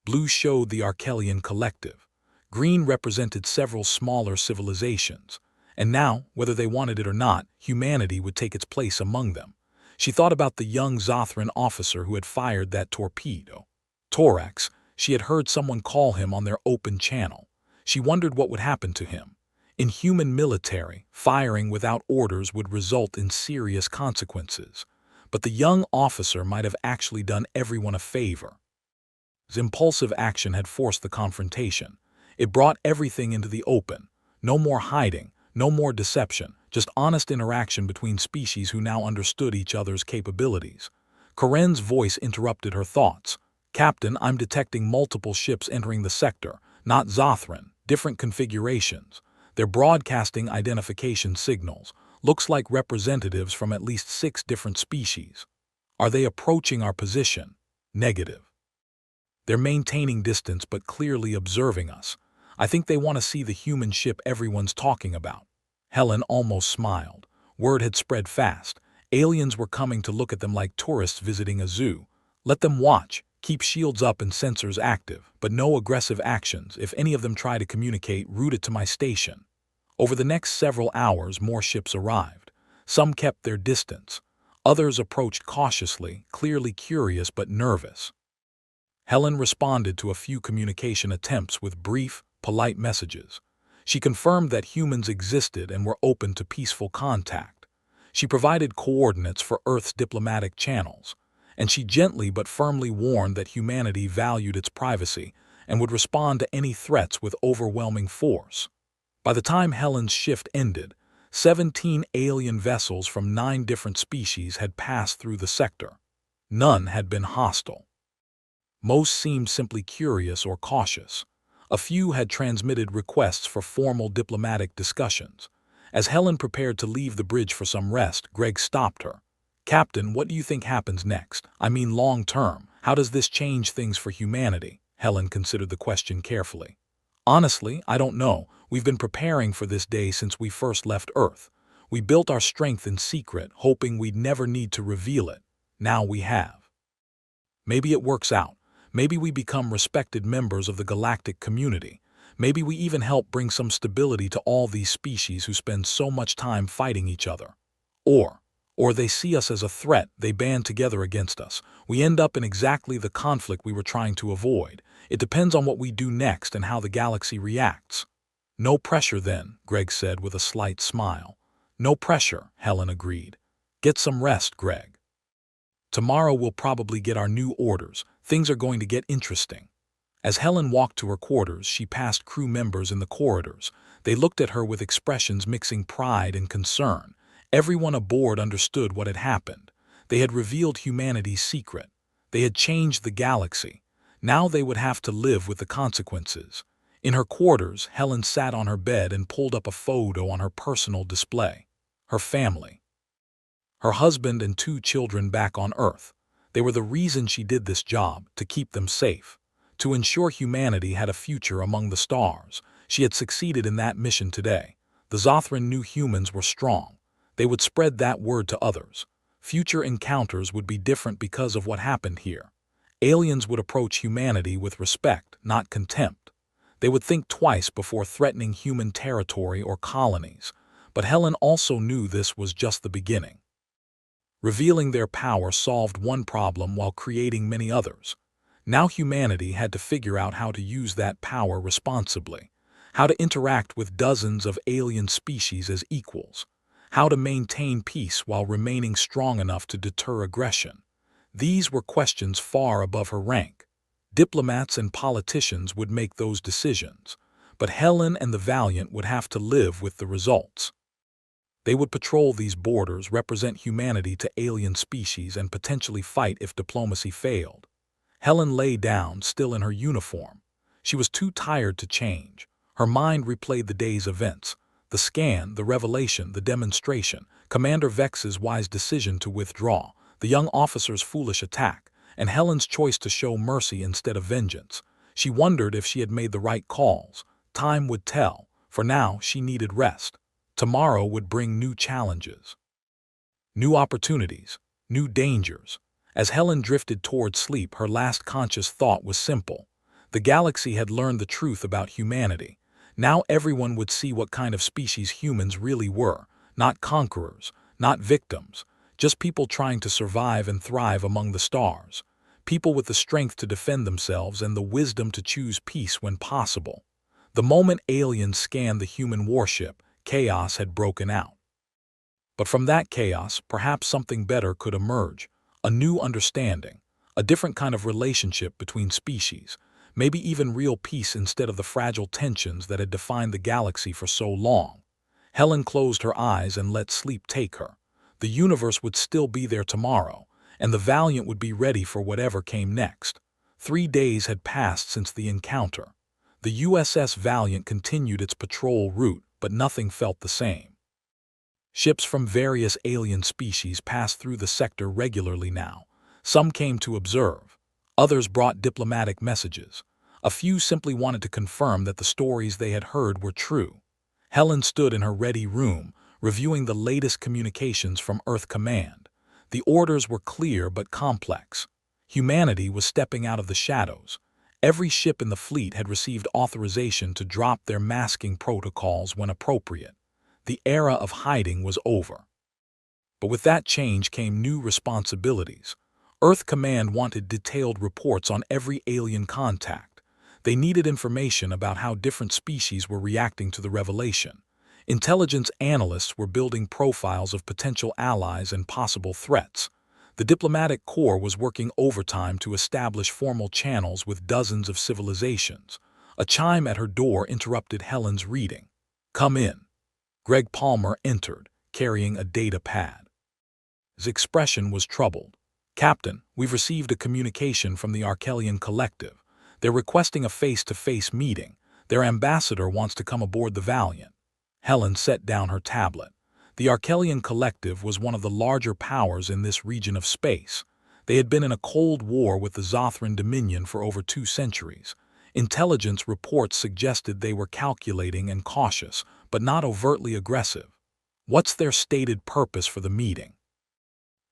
Blue showed the Arkelian Collective. Green represented several smaller civilizations. And now, whether they wanted it or not, humanity would take its place among them. She thought about the young Zothran officer who had fired that torpedo. Thorax, she had heard someone call him on their open channel. She wondered what would happen to him. In human military, firing without orders would result in serious consequences. But the young officer might have actually done everyone a favor. His impulsive action had forced the confrontation. It brought everything into the open. No more hiding, no more deception, just honest interaction between species who now understood each other's capabilities. Karen's voice interrupted her thoughts. "Captain, I'm detecting multiple ships entering the sector, not Zothran, different configurations. They're broadcasting identification signals. Looks like representatives from at least 6 different species. Are they approaching our position?" "Negative. They're maintaining distance but clearly observing us. I think they want to see the human ship everyone's talking about." Helen almost smiled. Word had spread fast. Aliens were coming to look at them like tourists visiting a zoo. "Let them watch. Keep shields up and sensors active, but no aggressive actions. If any of them try to communicate, route it to my station." Over the next several hours, more ships arrived. Some kept their distance. Others approached cautiously, clearly curious but nervous. Helen responded to a few communication attempts with brief, polite messages. She confirmed that humans existed and were open to peaceful contact. She provided coordinates for Earth's diplomatic channels, and she gently but firmly warned that humanity valued its privacy and would respond to any threats with overwhelming force. By the time Helen's shift ended, 17 alien vessels from 9 different species had passed through the sector. None had been hostile. Most seemed simply curious or cautious. A few had transmitted requests for formal diplomatic discussions. As Helen prepared to leave the bridge for some rest, Greg stopped her. "Captain, what do you think happens next? I mean long term. How does this change things for humanity?" Helen considered the question carefully. "Honestly, I don't know. We've been preparing for this day since we first left Earth. We built our strength in secret, hoping we'd never need to reveal it. Now we have. Maybe it works out. Maybe we become respected members of the galactic community. Maybe we even help bring some stability to all these species who spend so much time fighting each other. Or, or they see us as a threat, they band together against us. We end up in exactly the conflict we were trying to avoid. It depends on what we do next and how the galaxy reacts." "No pressure then," Greg said with a slight smile. "No pressure," Helen agreed. "Get some rest, Greg. Tomorrow we'll probably get our new orders. Things are going to get interesting." As Helen walked to her quarters, she passed crew members in the corridors. They looked at her with expressions mixing pride and concern. Everyone aboard understood what had happened. They had revealed humanity's secret. They had changed the galaxy. Now they would have to live with the consequences. In her quarters, Helen sat on her bed and pulled up a photo on her personal display. Her family. Her husband and 2 children back on Earth. They were the reason she did this job, to keep them safe. To ensure humanity had a future among the stars. She had succeeded in that mission today. The Zothran knew humans were strong. They would spread that word to others. Future encounters would be different because of what happened here. Aliens would approach humanity with respect, not contempt. They would think twice before threatening human territory or colonies. But Helen also knew this was just the beginning. Revealing their power solved one problem while creating many others. Now humanity had to figure out how to use that power responsibly, how to interact with dozens of alien species as equals, how to maintain peace while remaining strong enough to deter aggression. These were questions far above her rank. Diplomats and politicians would make those decisions, but Helen and the Valiant would have to live with the results. They would patrol these borders, represent humanity to alien species, and potentially fight if diplomacy failed. Helen lay down, still in her uniform. She was too tired to change. Her mind replayed the day's events. The scan, the revelation, the demonstration, Commander Vex's wise decision to withdraw, the young officer's foolish attack, and Helen's choice to show mercy instead of vengeance. She wondered if she had made the right calls. Time would tell. For now, she needed rest. Tomorrow would bring new challenges, new opportunities, new dangers. As Helen drifted toward sleep, her last conscious thought was simple. The galaxy had learned the truth about humanity. Now everyone would see what kind of species humans really were. Not conquerors, not victims, just people trying to survive and thrive among the stars. People with the strength to defend themselves and the wisdom to choose peace when possible. The moment aliens scanned the human warship, chaos had broken out. But from that chaos, perhaps something better could emerge. A new understanding, a different kind of relationship between species, maybe even real peace instead of the fragile tensions that had defined the galaxy for so long. Helen closed her eyes and let sleep take her. The universe would still be there tomorrow, and the Valiant would be ready for whatever came next. 3 days had passed since the encounter. The USS Valiant continued its patrol route, but nothing felt the same. Ships from various alien species passed through the sector regularly now. Some came to observe. Others brought diplomatic messages. A few simply wanted to confirm that the stories they had heard were true. Helen stood in her ready room, reviewing the latest communications from Earth Command. The orders were clear but complex. Humanity was stepping out of the shadows. Every ship in the fleet had received authorization to drop their masking protocols when appropriate. The era of hiding was over. But with that change came new responsibilities. Earth Command wanted detailed reports on every alien contact. They needed information about how different species were reacting to the revelation. Intelligence analysts were building profiles of potential allies and possible threats. The diplomatic corps was working overtime to establish formal channels with dozens of civilizations. A chime at her door interrupted Helen's reading. "Come in." Greg Palmer entered, carrying a data pad. His expression was troubled. Captain, we've received a communication from the Arkelian Collective. They're requesting a face-to-face meeting. Their ambassador wants to come aboard the Valiant. Helen set down her tablet. The Arkelian Collective was one of the larger powers in this region of space. They had been in a cold war with the Zothran Dominion for over 2 centuries. Intelligence reports suggested they were calculating and cautious, but not overtly aggressive. What's their stated purpose for the meeting?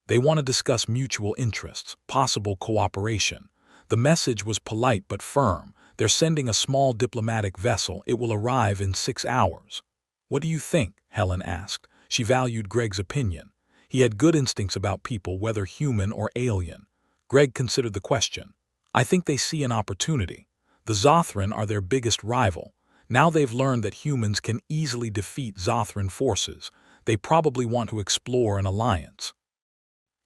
They want to discuss mutual interests, possible cooperation. The message was polite but firm. They're sending a small diplomatic vessel. It will arrive in 6 hours. What do you think? Helen asked. She valued Greg's opinion. He had good instincts about people, whether human or alien. Greg considered the question. I think they see an opportunity. The Zothran are their biggest rival. Now they've learned that humans can easily defeat Zothran forces. They probably want to explore an alliance.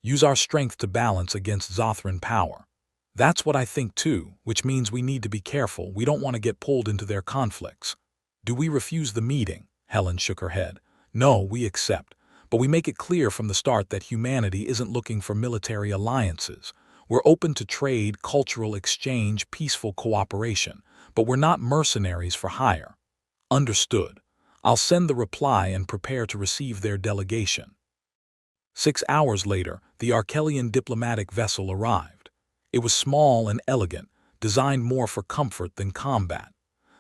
Use our strength to balance against Zothran power. That's what I think too, which means we need to be careful. We don't want to get pulled into their conflicts. Do we refuse the meeting? Helen shook her head. No, we accept. But we make it clear from the start that humanity isn't looking for military alliances. We're open to trade, cultural exchange, peaceful cooperation, but we're not mercenaries for hire. Understood. I'll send the reply and prepare to receive their delegation. 6 hours later, the Arkelian diplomatic vessel arrived. It was small and elegant, designed more for comfort than combat.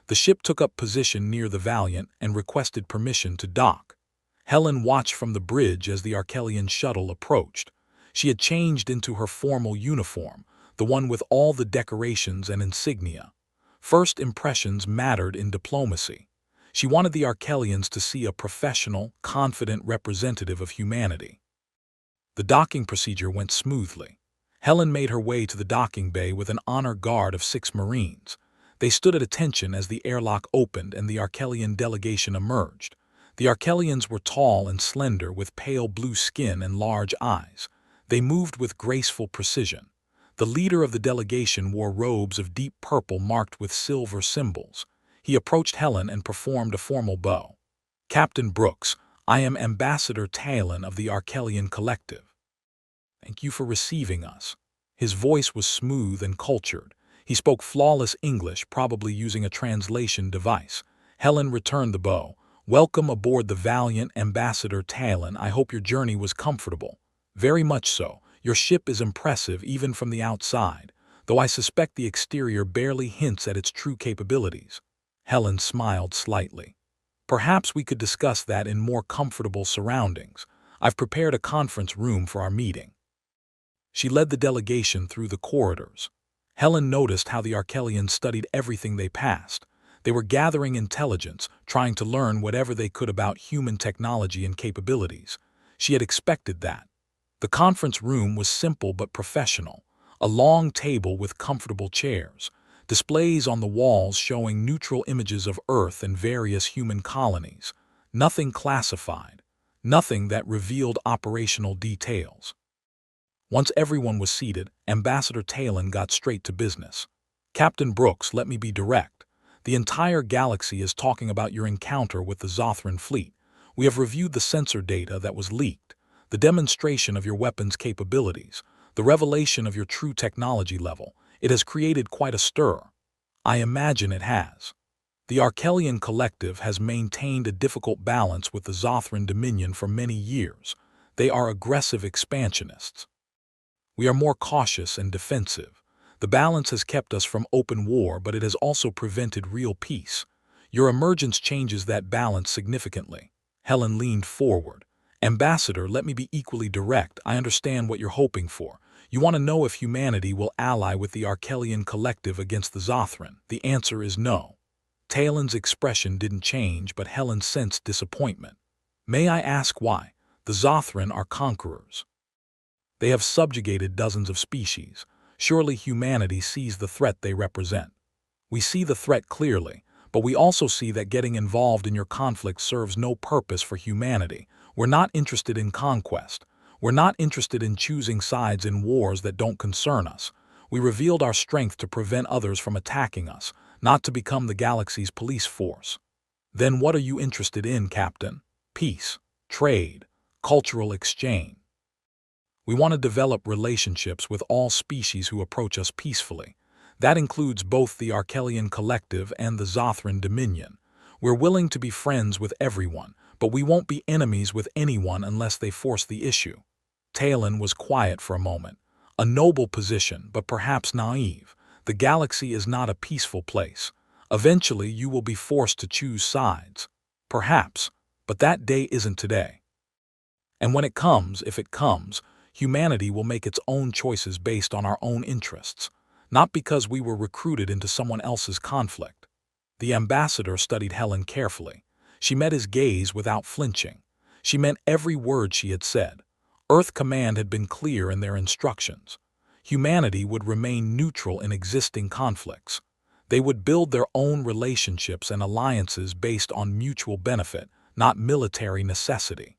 The ship took up position near the Valiant and requested permission to dock. Helen watched from the bridge as the Arkelian shuttle approached. She had changed into her formal uniform, the one with all the decorations and insignia. First impressions mattered in diplomacy. She wanted the Arkelians to see a professional, confident representative of humanity. The docking procedure went smoothly. Helen made her way to the docking bay with an honor guard of 6 Marines. They stood at attention as the airlock opened and the Arkelian delegation emerged. The Arkelians were tall and slender with pale blue skin and large eyes. They moved with graceful precision. The leader of the delegation wore robes of deep purple marked with silver symbols. He approached Helen and performed a formal bow. Captain Brooks, I am Ambassador Talon of the Arkelian Collective. Thank you for receiving us. His voice was smooth and cultured. He spoke flawless English, probably using a translation device. Helen returned the bow. Welcome aboard the Valiant, Ambassador Talon. I hope your journey was comfortable. Very much so. Your ship is impressive even from the outside, though I suspect the exterior barely hints at its true capabilities. Helen smiled slightly. Perhaps we could discuss that in more comfortable surroundings. I've prepared a conference room for our meeting. She led the delegation through the corridors. Helen noticed how the Arkelians studied everything they passed. They were gathering intelligence, trying to learn whatever they could about human technology and capabilities. She had expected that. The conference room was simple but professional. A long table with comfortable chairs. Displays on the walls showing neutral images of Earth and various human colonies. Nothing classified. Nothing that revealed operational details. Once everyone was seated, Ambassador Talon got straight to business. Captain Brooks, let me be direct. The entire galaxy is talking about your encounter with the Zothran fleet. We have reviewed the sensor data that was leaked, the demonstration of your weapons capabilities, the revelation of your true technology level. It has created quite a stir. I imagine it has. The Arkelian Collective has maintained a difficult balance with the Zothran Dominion for many years. They are aggressive expansionists. We are more cautious and defensive. The balance has kept us from open war, but it has also prevented real peace. Your emergence changes that balance significantly. Helen leaned forward. Ambassador, let me be equally direct. I understand what you're hoping for. You want to know if humanity will ally with the Arkelian Collective against the Zothran. The answer is no. Talon's expression didn't change, but Helen sensed disappointment. May I ask why? The Zothran are conquerors. They have subjugated dozens of species. Surely humanity sees the threat they represent. We see the threat clearly, but we also see that getting involved in your conflict serves no purpose for humanity. We're not interested in conquest. We're not interested in choosing sides in wars that don't concern us. We revealed our strength to prevent others from attacking us, not to become the galaxy's police force. Then what are you interested in, Captain? Peace, trade, cultural exchange. We want to develop relationships with all species who approach us peacefully. That includes both the Arkelian Collective and the Zothran Dominion. We're willing to be friends with everyone, but we won't be enemies with anyone unless they force the issue. Talon was quiet for a moment. A noble position, but perhaps naive. The galaxy is not a peaceful place. Eventually, you will be forced to choose sides. Perhaps, but that day isn't today. And when it comes, if it comes, humanity will make its own choices based on our own interests, not because we were recruited into someone else's conflict. The ambassador studied Helen carefully. She met his gaze without flinching. She meant every word she had said. Earth Command had been clear in their instructions. Humanity would remain neutral in existing conflicts. They would build their own relationships and alliances based on mutual benefit, not military necessity.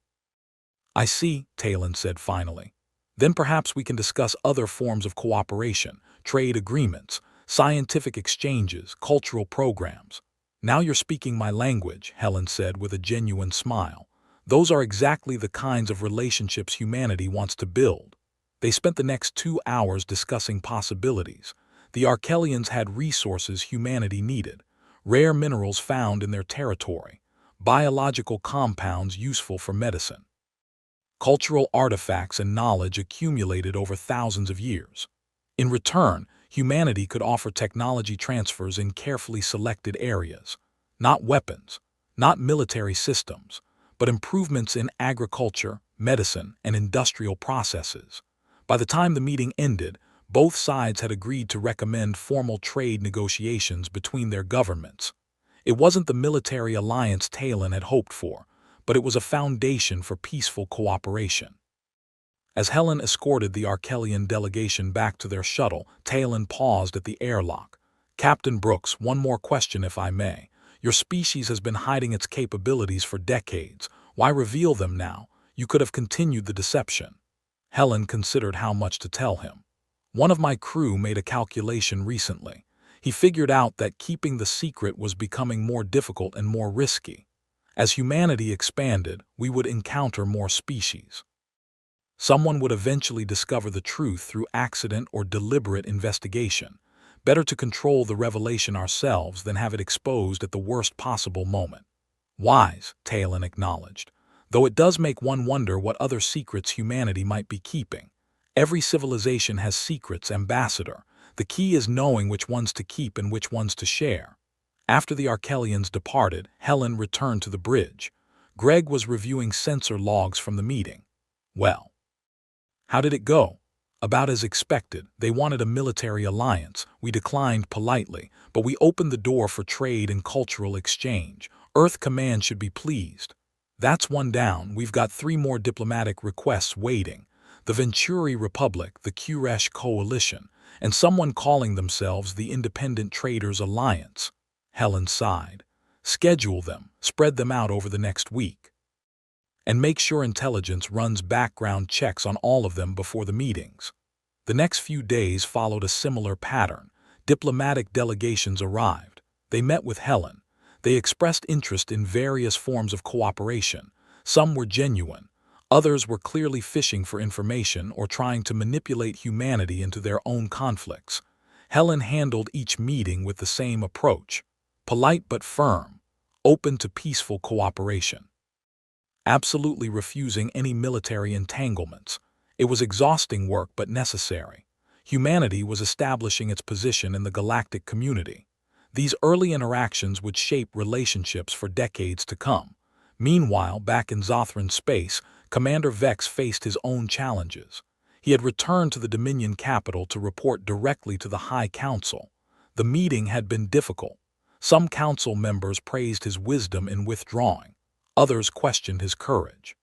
I see, Talon said finally. Then perhaps we can discuss other forms of cooperation, trade agreements, scientific exchanges, cultural programs. Now you're speaking my language, Helen said with a genuine smile. Those are exactly the kinds of relationships humanity wants to build. They spent the next 2 hours discussing possibilities. The Arkelians had resources humanity needed, rare minerals found in their territory, biological compounds useful for medicine, cultural artifacts and knowledge accumulated over thousands of years. In return, humanity could offer technology transfers in carefully selected areas, not weapons, not military systems, but improvements in agriculture, medicine, and industrial processes. By the time the meeting ended, both sides had agreed to recommend formal trade negotiations between their governments. It wasn't the military alliance Talon had hoped for, but it was a foundation for peaceful cooperation. As Helen escorted the Arkelian delegation back to their shuttle, Talon paused at the airlock. Captain Brooks, one more question if I may. Your species has been hiding its capabilities for decades. Why reveal them now? You could have continued the deception. Helen considered how much to tell him. One of my crew made a calculation recently. He figured out that keeping the secret was becoming more difficult and more risky. As humanity expanded, we would encounter more species. Someone would eventually discover the truth through accident or deliberate investigation. Better to control the revelation ourselves than have it exposed at the worst possible moment. Wise, Talon acknowledged, though it does make one wonder what other secrets humanity might be keeping. Every civilization has secrets, Ambassador. The key is knowing which ones to keep and which ones to share. After the Arkelians departed, Helen returned to the bridge. Greg was reviewing sensor logs from the meeting. Well, how did it go? About as expected. They wanted a military alliance. We declined politely, but we opened the door for trade and cultural exchange. Earth Command should be pleased. That's one down. We've got 3 more diplomatic requests waiting. The Venturi Republic, the Kuresh Coalition, and someone calling themselves the Independent Traders Alliance. Helen sighed. Schedule them, spread them out over the next week. And make sure intelligence runs background checks on all of them before the meetings. The next few days followed a similar pattern. Diplomatic delegations arrived. They met with Helen. They expressed interest in various forms of cooperation. Some were genuine. Others were clearly fishing for information or trying to manipulate humanity into their own conflicts. Helen handled each meeting with the same approach. Polite but firm. Open to peaceful cooperation. Absolutely refusing any military entanglements. It was exhausting work but necessary. Humanity was establishing its position in the galactic community. These early interactions would shape relationships for decades to come. Meanwhile, back in Zothran space, Commander Vex faced his own challenges. He had returned to the Dominion capital to report directly to the High Council. The meeting had been difficult. Some council members praised his wisdom in withdrawing. Others questioned his courage.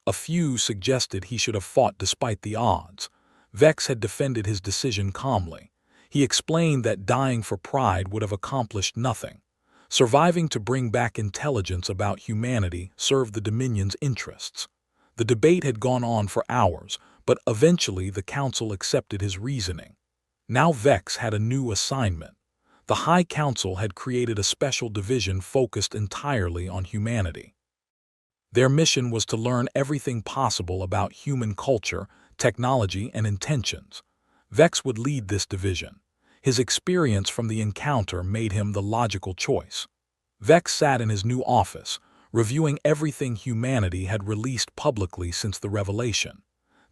A few suggested he should have fought despite the odds. Vex had defended his decision calmly. He explained that dying for pride would have accomplished nothing. Surviving to bring back intelligence about humanity served the Dominion's interests. The debate had gone on for hours, but eventually the council accepted his reasoning. Now Vex had a new assignment. The High Council had created a special division focused entirely on humanity. Their mission was to learn everything possible about human culture, technology, and intentions. Vex would lead this division. His experience from the encounter made him the logical choice. Vex sat in his new office, reviewing everything humanity had released publicly since the revelation.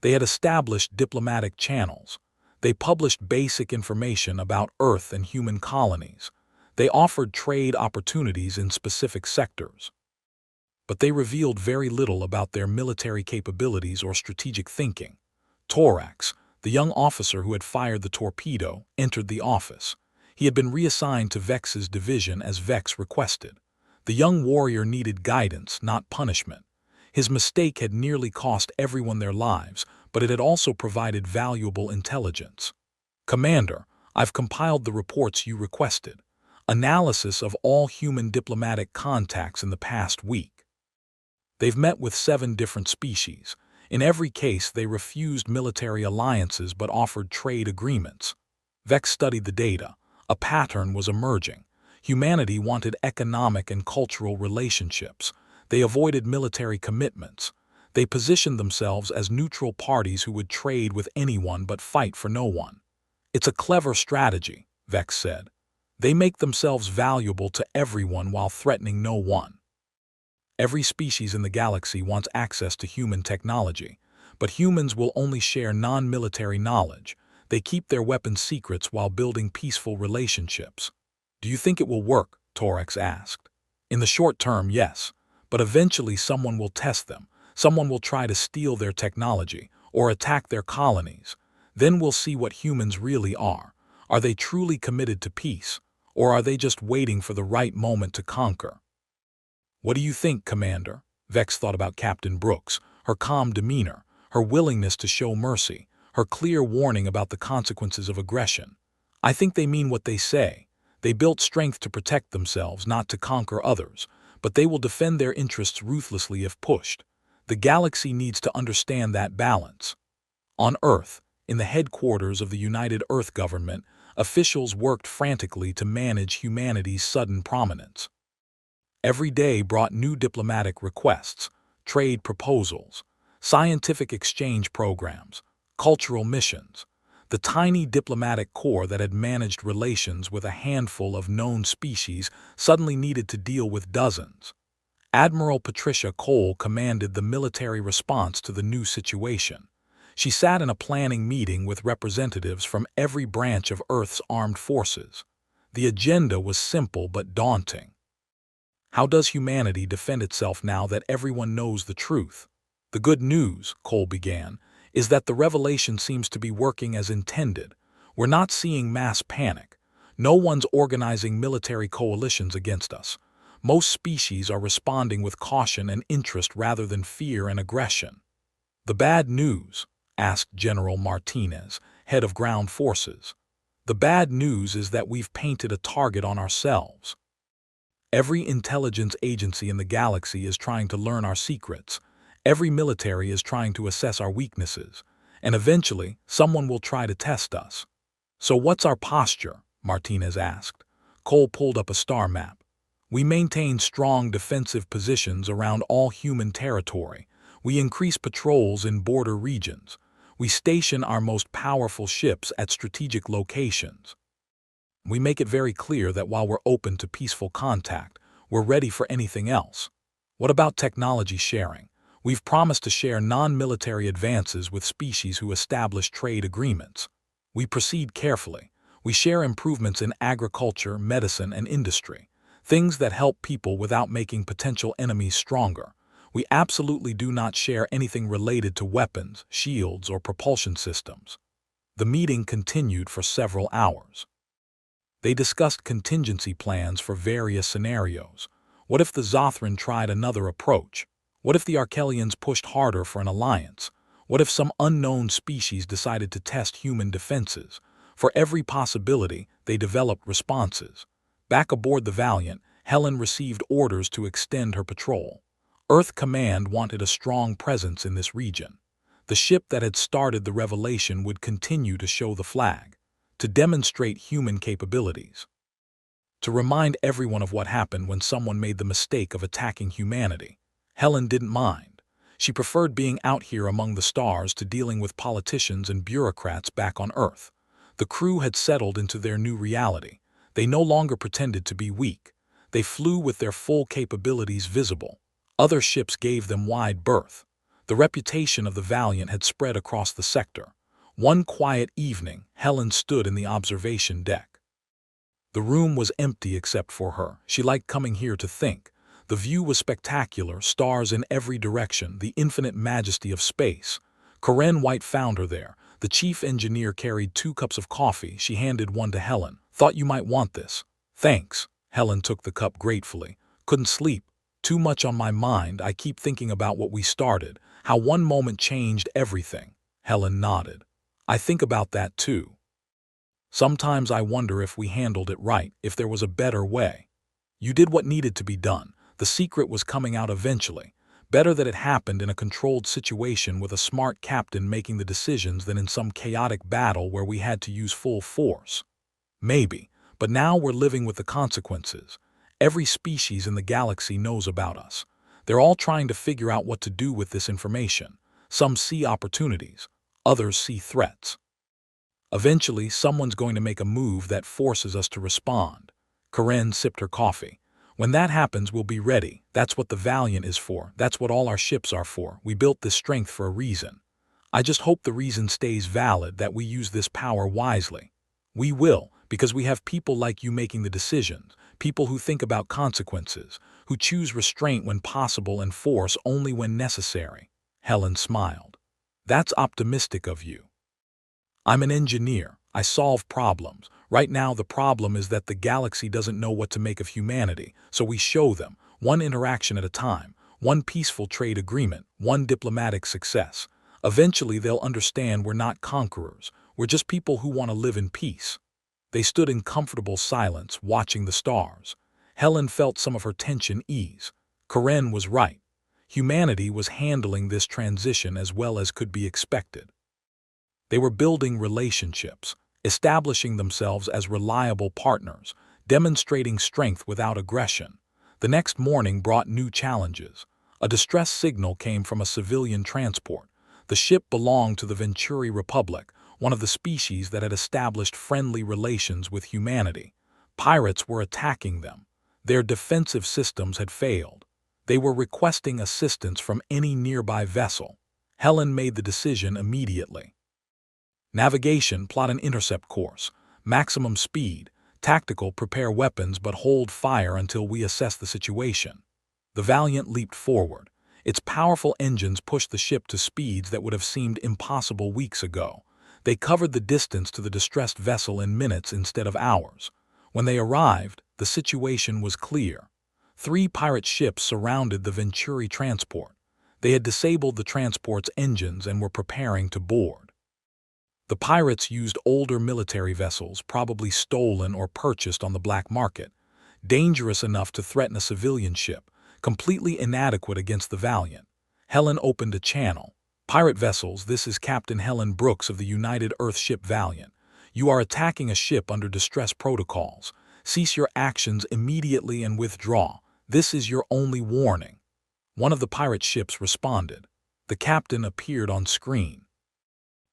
They had established diplomatic channels. They published basic information about Earth and human colonies. They offered trade opportunities in specific sectors. But they revealed very little about their military capabilities or strategic thinking. Torax, the young officer who had fired the torpedo, entered the office. He had been reassigned to Vex's division as Vex requested. The young warrior needed guidance, not punishment. His mistake had nearly cost everyone their lives, but it had also provided valuable intelligence. "Commander, I've compiled the reports you requested. Analysis of all human diplomatic contacts in the past week. They've met with 7 different species. In every case, they refused military alliances but offered trade agreements." Vex studied the data. A pattern was emerging. Humanity wanted economic and cultural relationships. They avoided military commitments. They positioned themselves as neutral parties who would trade with anyone but fight for no one. "It's a clever strategy," Vex said. "They make themselves valuable to everyone while threatening no one." Every species in the galaxy wants access to human technology, but humans will only share non-military knowledge. They keep their weapons secrets while building peaceful relationships. "Do you think it will work?" Torax asked. "In the short term, yes, but eventually someone will test them. Someone will try to steal their technology or attack their colonies. Then we'll see what humans really are. Are they truly committed to peace, or are they just waiting for the right moment to conquer?" "What do you think, Commander?" Vex thought about Captain Brooks, her calm demeanor, her willingness to show mercy, her clear warning about the consequences of aggression. "I think they mean what they say. They built strength to protect themselves, not to conquer others, but they will defend their interests ruthlessly if pushed. The galaxy needs to understand that balance." On Earth, in the headquarters of the United Earth Government, officials worked frantically to manage humanity's sudden prominence. Every day brought new diplomatic requests, trade proposals, scientific exchange programs, cultural missions. The tiny diplomatic corps that had managed relations with a handful of known species suddenly needed to deal with dozens. Admiral Patricia Cole commanded the military response to the new situation. She sat in a planning meeting with representatives from every branch of Earth's armed forces. The agenda was simple but daunting. How does humanity defend itself now that everyone knows the truth? "The good news," Cole began, "is that the revelation seems to be working as intended. We're not seeing mass panic. No one's organizing military coalitions against us. Most species are responding with caution and interest rather than fear and aggression." "The bad news?" asked General Martinez, head of ground forces. "The bad news is that we've painted a target on ourselves. Every intelligence agency in the galaxy is trying to learn our secrets. Every military is trying to assess our weaknesses. And eventually, someone will try to test us." "So what's our posture?" Martinez asked. Cole pulled up a star map. "We maintain strong defensive positions around all human territory. We increase patrols in border regions. We station our most powerful ships at strategic locations. We make it very clear that while we're open to peaceful contact, we're ready for anything else." "What about technology sharing? We've promised to share non-military advances with species who establish trade agreements. We proceed carefully. We share improvements in agriculture, medicine, and industry, things that help people without making potential enemies stronger. We absolutely do not share anything related to weapons, shields, or propulsion systems." The meeting continued for several hours. They discussed contingency plans for various scenarios. What if the Zothran tried another approach? What if the Arkelians pushed harder for an alliance? What if some unknown species decided to test human defenses? For every possibility, they developed responses. Back aboard the Valiant, Helen received orders to extend her patrol. Earth Command wanted a strong presence in this region. The ship that had started the revelation would continue to show the flag, to demonstrate human capabilities, to remind everyone of what happened when someone made the mistake of attacking humanity. Helen didn't mind. She preferred being out here among the stars to dealing with politicians and bureaucrats back on Earth. The crew had settled into their new reality. They no longer pretended to be weak. They flew with their full capabilities visible. Other ships gave them wide berth. The reputation of the Valiant had spread across the sector. One quiet evening, Helen stood in the observation deck. The room was empty except for her. She liked coming here to think. The view was spectacular, stars in every direction, the infinite majesty of space. Corinne White found her there. The chief engineer carried 2 cups of coffee. She handed one to Helen. "Thought you might want this." "Thanks." Helen took the cup gratefully. "Couldn't sleep. Too much on my mind. I keep thinking about what we started, how one moment changed everything." Helen nodded. "I think about that too. Sometimes I wonder if we handled it right, if there was a better way. You did what needed to be done. The secret was coming out eventually. Better that it happened in a controlled situation with a smart captain making the decisions than in some chaotic battle where we had to use full force." "Maybe, but now we're living with the consequences. Every species in the galaxy knows about us. They're all trying to figure out what to do with this information. Some see opportunities, others see threats. Eventually, someone's going to make a move that forces us to respond." Corinne sipped her coffee. "When that happens, we'll be ready. That's what the Valiant is for. That's what all our ships are for. We built this strength for a reason. I just hope the reason stays valid, that we use this power wisely. We will, because we have people like you making the decisions, people who think about consequences, who choose restraint when possible and force only when necessary." Helen smiled. "That's optimistic of you. I'm an engineer. I solve problems. Right now the problem is that the galaxy doesn't know what to make of humanity, so we show them, one interaction at a time, one peaceful trade agreement, one diplomatic success. Eventually they'll understand we're not conquerors, we're just people who want to live in peace." They stood in comfortable silence, watching the stars. Helen felt some of her tension ease. Corinne was right. Humanity was handling this transition as well as could be expected. They were building relationships, establishing themselves as reliable partners, demonstrating strength without aggression. The next morning brought new challenges. A distress signal came from a civilian transport. The ship belonged to the Venturi Republic, one of the species that had established friendly relations with humanity. Pirates were attacking them. Their defensive systems had failed. They were requesting assistance from any nearby vessel. Helen made the decision immediately. Navigation, plot an intercept course. Maximum speed. Tactical, prepare weapons but hold fire until we assess the situation. The Valiant leaped forward. Its powerful engines pushed the ship to speeds that would have seemed impossible weeks ago. They covered the distance to the distressed vessel in minutes instead of hours. When they arrived, the situation was clear. 3 pirate ships surrounded the Venturi transport. They had disabled the transport's engines and were preparing to board. The pirates used older military vessels, probably stolen or purchased on the black market, dangerous enough to threaten a civilian ship, completely inadequate against the Valiant. Helen opened a channel. "Pirate vessels, this is Captain Helen Brooks of the United Earthship Valiant. You are attacking a ship under distress protocols. Cease your actions immediately and withdraw. This is your only warning." One of the pirate ships responded. The captain appeared on screen.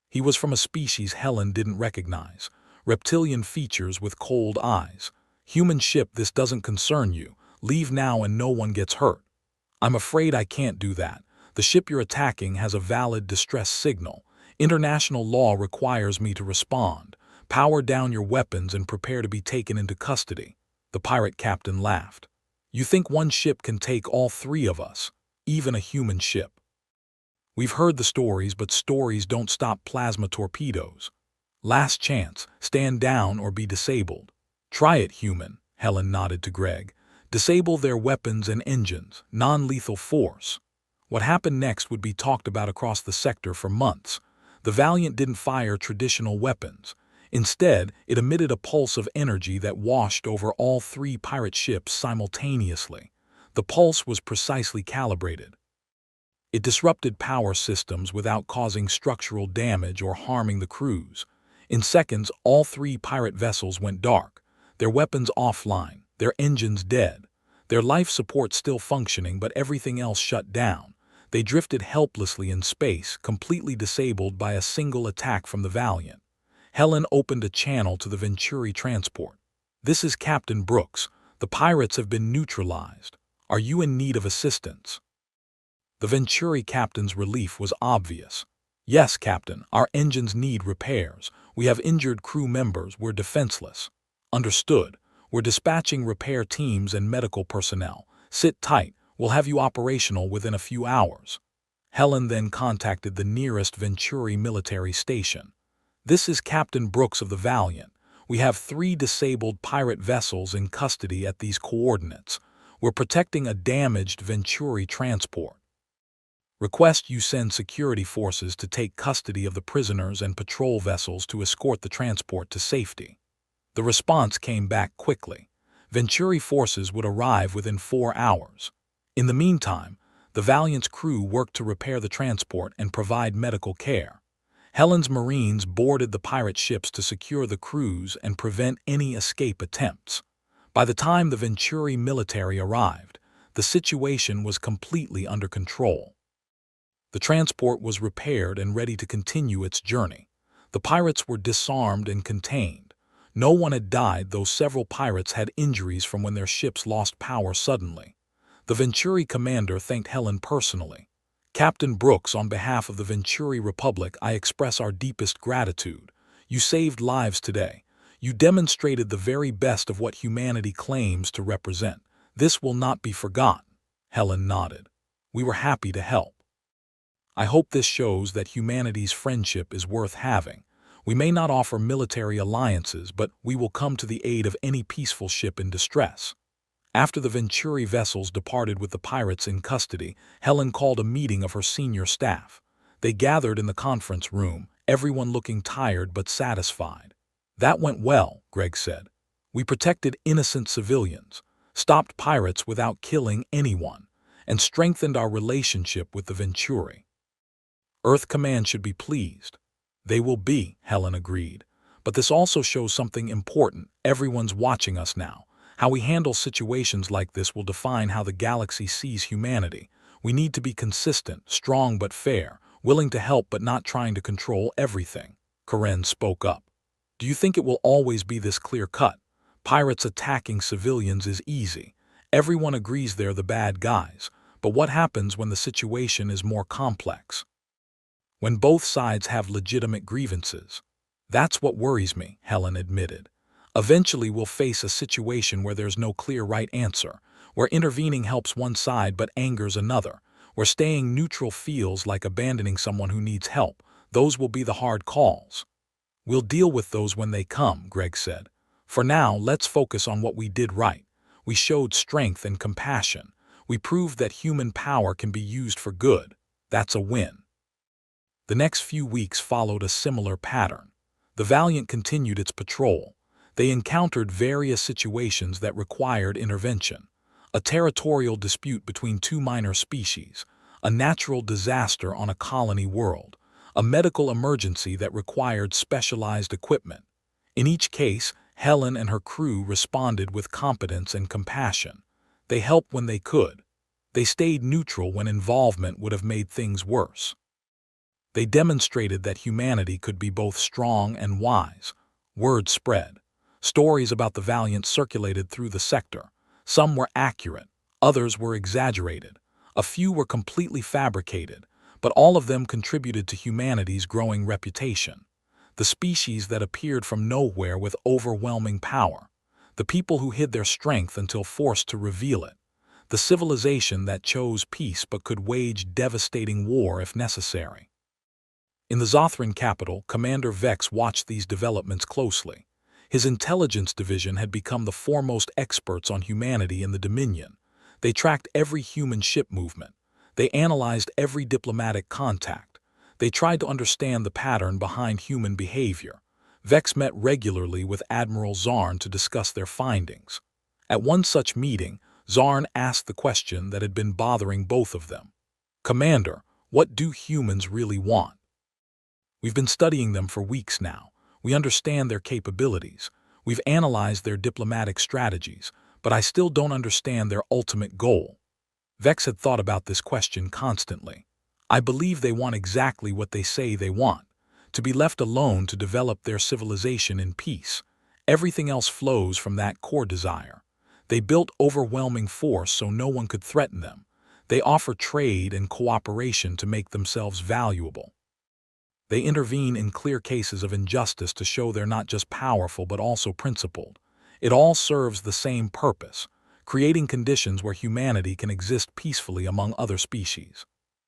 He was from a species Helen didn't recognize. Reptilian features with cold eyes. "Human ship, this doesn't concern you. Leave now and no one gets hurt." "I'm afraid I can't do that. The ship you're attacking has a valid distress signal. International law requires me to respond. Power down your weapons and prepare to be taken into custody." The pirate captain laughed. "You think one ship can take all 3 of us? Even a human ship?" "We've heard the stories, but stories don't stop plasma torpedoes. Last chance, stand down or be disabled." "Try it, human," Helen nodded to Greg. "Disable their weapons and engines, non-lethal force." What happened next would be talked about across the sector for months. The Valiant didn't fire traditional weapons. Instead, it emitted a pulse of energy that washed over all 3 pirate ships simultaneously. The pulse was precisely calibrated. It disrupted power systems without causing structural damage or harming the crews. In seconds, all 3 pirate vessels went dark, their weapons offline, their engines dead. Their life support still functioning, but everything else shut down. They drifted helplessly in space, completely disabled by a single attack from the Valiant. Helen opened a channel to the Venturi transport. "This is Captain Brooks. The pirates have been neutralized. Are you in need of assistance?" The Venturi captain's relief was obvious. "Yes, Captain, our engines need repairs. We have injured crew members. We're defenseless." "Understood. We're dispatching repair teams and medical personnel. Sit tight. We'll have you operational within a few hours." Helen then contacted the nearest Venturi military station. "This is Captain Brooks of the Valiant. We have 3 disabled pirate vessels in custody at these coordinates. We're protecting a damaged Venturi transport. Request you send security forces to take custody of the prisoners and patrol vessels to escort the transport to safety." The response came back quickly. Venturi forces would arrive within 4 hours. In the meantime, the Valiant's crew worked to repair the transport and provide medical care. Helen's Marines boarded the pirate ships to secure the crews and prevent any escape attempts. By the time the Venturi military arrived, the situation was completely under control. The transport was repaired and ready to continue its journey. The pirates were disarmed and contained. No one had died, though several pirates had injuries from when their ships lost power suddenly. The Venturi commander thanked Helen personally. "Captain Brooks, on behalf of the Venturi Republic, I express our deepest gratitude. You saved lives today. You demonstrated the very best of what humanity claims to represent. This will not be forgotten." Helen nodded. "We were happy to help. I hope this shows that humanity's friendship is worth having. We may not offer military alliances, but we will come to the aid of any peaceful ship in distress." After the Venturi vessels departed with the pirates in custody, Helen called a meeting of her senior staff. They gathered in the conference room, everyone looking tired but satisfied. "That went well," Greg said. "We protected innocent civilians, stopped pirates without killing anyone, and strengthened our relationship with the Venturi. Earth Command should be pleased." "They will be," Helen agreed. "But this also shows something important. Everyone's watching us now. How we handle situations like this will define how the galaxy sees humanity. We need to be consistent, strong but fair, willing to help but not trying to control everything." Karen spoke up. "Do you think it will always be this clear-cut? Pirates attacking civilians is easy. Everyone agrees they're the bad guys. But what happens when the situation is more complex? When both sides have legitimate grievances? That's what worries me," Helen admitted. "Eventually we'll face a situation where there's no clear right answer, where intervening helps one side but angers another, where staying neutral feels like abandoning someone who needs help. Those will be the hard calls." "We'll deal with those when they come," Greg said. "For now, let's focus on what we did right. We showed strength and compassion. We proved that human power can be used for good. That's a win." The next few weeks followed a similar pattern. The Valiant continued its patrol. They encountered various situations that required intervention. A territorial dispute between 2 minor species, a natural disaster on a colony world, a medical emergency that required specialized equipment. In each case, Helen and her crew responded with competence and compassion. They helped when they could. They stayed neutral when involvement would have made things worse. They demonstrated that humanity could be both strong and wise. Word spread. Stories about the Valiant circulated through the sector. Some were accurate, others were exaggerated. A few were completely fabricated, but all of them contributed to humanity's growing reputation. The species that appeared from nowhere with overwhelming power. The people who hid their strength until forced to reveal it. The civilization that chose peace but could wage devastating war if necessary. In the Zothran capital, Commander Vex watched these developments closely. His intelligence division had become the foremost experts on humanity in the Dominion. They tracked every human ship movement. They analyzed every diplomatic contact. They tried to understand the pattern behind human behavior. Vex met regularly with Admiral Zarn to discuss their findings. At one such meeting, Zarn asked the question that had been bothering both of them. "Commander, what do humans really want? We've been studying them for weeks now. We understand their capabilities. We've analyzed their diplomatic strategies, but I still don't understand their ultimate goal." Vex had thought about this question constantly. I believe they want exactly what they say they want, to be left alone to develop their civilization in peace. Everything else flows from that core desire. They built overwhelming force so no one could threaten them. They offer trade and cooperation to make themselves valuable. They intervene in clear cases of injustice to show they're not just powerful but also principled. It all serves the same purpose, creating conditions where humanity can exist peacefully among other species.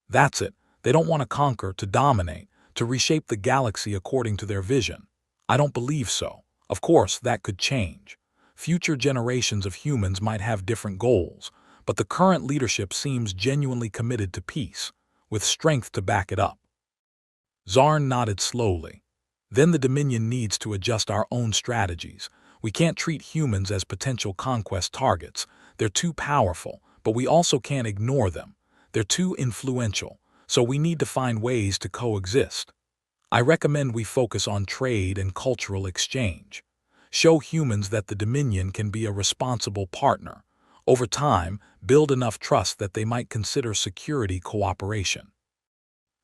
That's it. They don't want to conquer, to dominate, to reshape the galaxy according to their vision. I don't believe so. Of course, that could change. Future generations of humans might have different goals, but the current leadership seems genuinely committed to peace, with strength to back it up. Zarn nodded slowly. Then the Dominion needs to adjust our own strategies. We can't treat humans as potential conquest targets. They're too powerful, but we also can't ignore them. They're too influential, so we need to find ways to coexist. I recommend we focus on trade and cultural exchange. Show humans that the Dominion can be a responsible partner. Over time, build enough trust that they might consider security cooperation.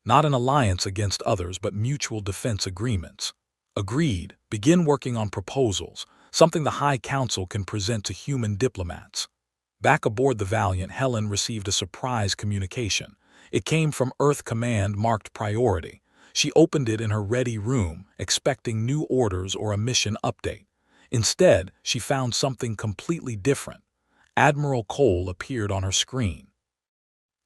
Not an alliance against others, but mutual defense agreements. Agreed. Begin working on proposals, something the High Council can present to human diplomats. Back aboard the Valiant, Helen received a surprise communication. It came from Earth Command marked priority. She opened it in her ready room, expecting new orders or a mission update. Instead, she found something completely different. Admiral Cole appeared on her screen.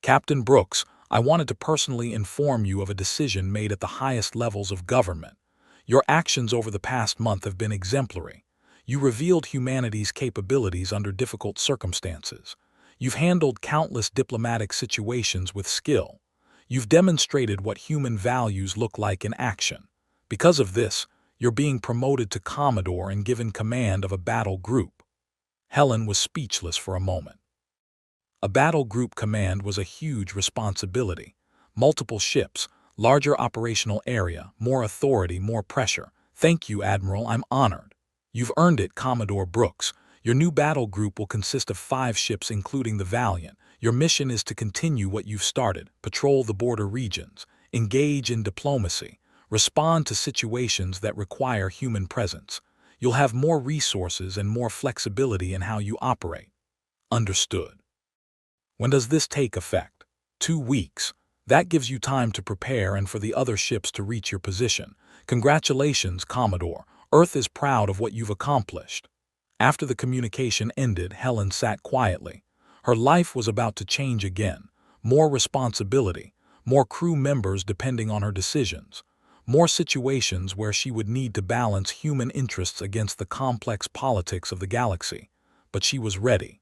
Captain Brooks, I wanted to personally inform you of a decision made at the highest levels of government. Your actions over the past month have been exemplary. You revealed humanity's capabilities under difficult circumstances. You've handled countless diplomatic situations with skill. You've demonstrated what human values look like in action. Because of this, you're being promoted to Commodore and given command of a battle group. Helen was speechless for a moment. A battle group command was a huge responsibility. Multiple ships, larger operational area, more authority, more pressure. Thank you, Admiral, I'm honored. You've earned it, Commodore Brooks. Your new battle group will consist of 5 ships including the Valiant. Your mission is to continue what you've started, patrol the border regions, engage in diplomacy, respond to situations that require human presence. You'll have more resources and more flexibility in how you operate. Understood. When does this take effect? 2 weeks. That gives you time to prepare and for the other ships to reach your position. Congratulations, Commodore. Earth is proud of what you've accomplished. After the communication ended, Helen sat quietly. Her life was about to change again. More responsibility, more crew members depending on her decisions, more situations where she would need to balance human interests against the complex politics of the galaxy. But she was ready.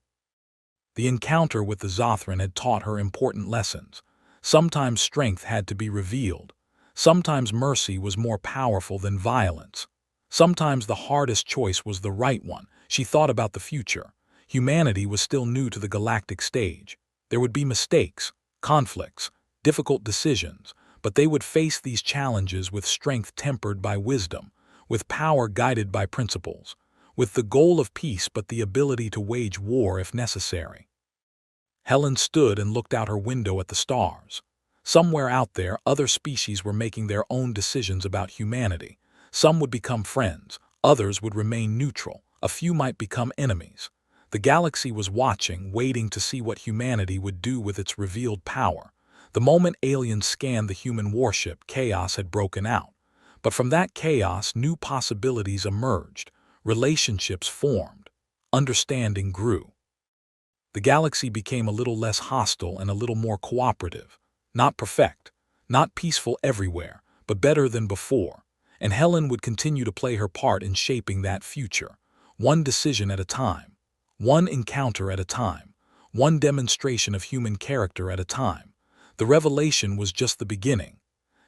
The encounter with the Zothran had taught her important lessons. Sometimes strength had to be revealed. Sometimes mercy was more powerful than violence. Sometimes the hardest choice was the right one. She thought about the future. Humanity was still new to the galactic stage. There would be mistakes, conflicts, difficult decisions, but they would face these challenges with strength tempered by wisdom, with power guided by principles, with the goal of peace but the ability to wage war if necessary. Helen stood and looked out her window at the stars. Somewhere out there, other species were making their own decisions about humanity. Some would become friends, others would remain neutral, a few might become enemies. The galaxy was watching, waiting to see what humanity would do with its revealed power. The moment aliens scanned the human warship, chaos had broken out. But from that chaos, new possibilities emerged. Relationships formed. Understanding grew. The galaxy became a little less hostile and a little more cooperative. Not perfect, not peaceful everywhere, but better than before. And Helen would continue to play her part in shaping that future. One decision at a time. One encounter at a time. One demonstration of human character at a time. The revelation was just the beginning.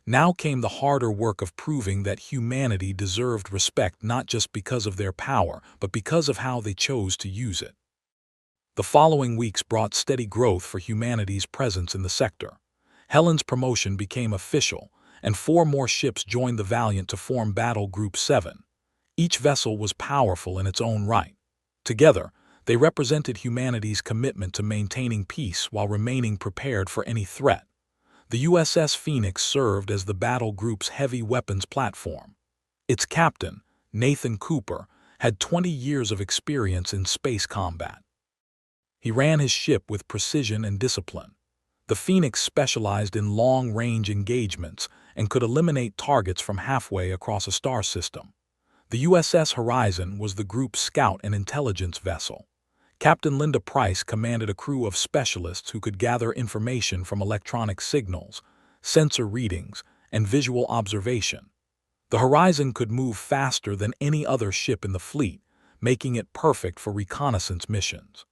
Now came the harder work of proving that humanity deserved respect not just because of their power, but because of how they chose to use it. The following weeks brought steady growth for humanity's presence in the sector. Helen's promotion became official, and 4 more ships joined the Valiant to form Battle Group 7. Each vessel was powerful in its own right. Together, They represented humanity's commitment to maintaining peace while remaining prepared for any threat. The USS Phoenix served as the battle group's heavy weapons platform. Its captain, Nathan Cooper, had 20 years of experience in space combat. He ran his ship with precision and discipline. The Phoenix specialized in long-range engagements and could eliminate targets from halfway across a star system. The USS Horizon was the group's scout and intelligence vessel. Captain Linda Price commanded a crew of specialists who could gather information from electronic signals, sensor readings, and visual observation. The Horizon could move faster than any other ship in the fleet, making it perfect for reconnaissance missions.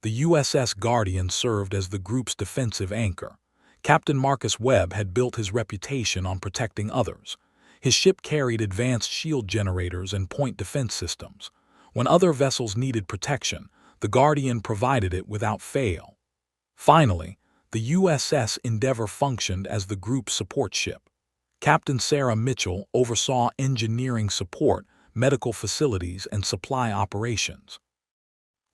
The USS Guardian served as the group's defensive anchor. Captain Marcus Webb had built his reputation on protecting others. His ship carried advanced shield generators and point defense systems. When other vessels needed protection, the Guardian provided it without fail. Finally, the USS Endeavour functioned as the group's support ship. Captain Sarah Mitchell oversaw engineering support, medical facilities, and supply operations.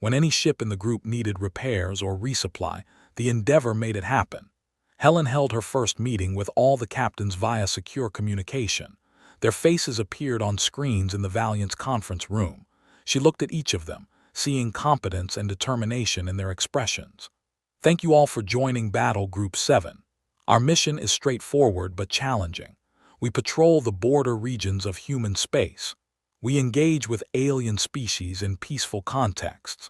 When any ship in the group needed repairs or resupply, the Endeavour made it happen. Helen held her first meeting with all the captains via secure communication. Their faces appeared on screens in the Valiant's conference room. She looked at each of them, seeing competence and determination in their expressions. Thank you all for joining Battle Group 7. Our mission is straightforward but challenging. We patrol the border regions of human space. We engage with alien species in peaceful contexts.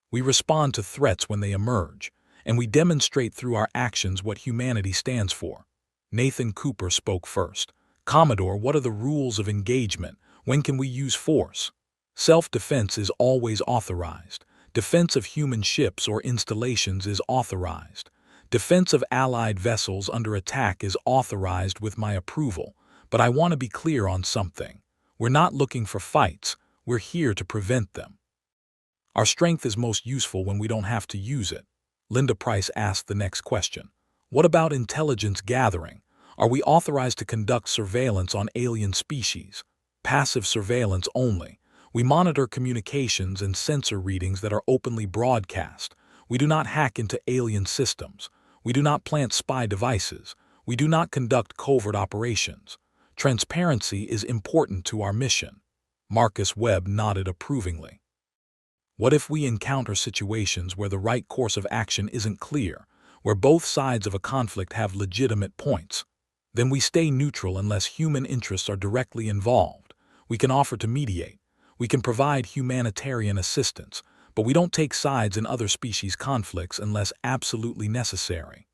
We respond to threats when they emerge, and we demonstrate through our actions what humanity stands for. Nathan Cooper spoke first. Commodore, what are the rules of engagement? When can we use force? Self-defense is always authorized. Defense of human ships or installations is authorized. Defense of Allied vessels under attack is authorized with my approval. But I want to be clear on something. We're not looking for fights. We're here to prevent them. Our strength is most useful when we don't have to use it. Linda Price asked the next question. What about intelligence gathering? Are we authorized to conduct surveillance on alien species? Passive surveillance only. We monitor communications and sensor readings that are openly broadcast. We do not hack into alien systems. We do not plant spy devices. We do not conduct covert operations. Transparency is important to our mission. Marcus Webb nodded approvingly. What if we encounter situations where the right course of action isn't clear, where both sides of a conflict have legitimate points? Then we stay neutral unless human interests are directly involved. We can offer to mediate. We can provide humanitarian assistance, but we don't take sides in other species' conflicts unless absolutely necessary.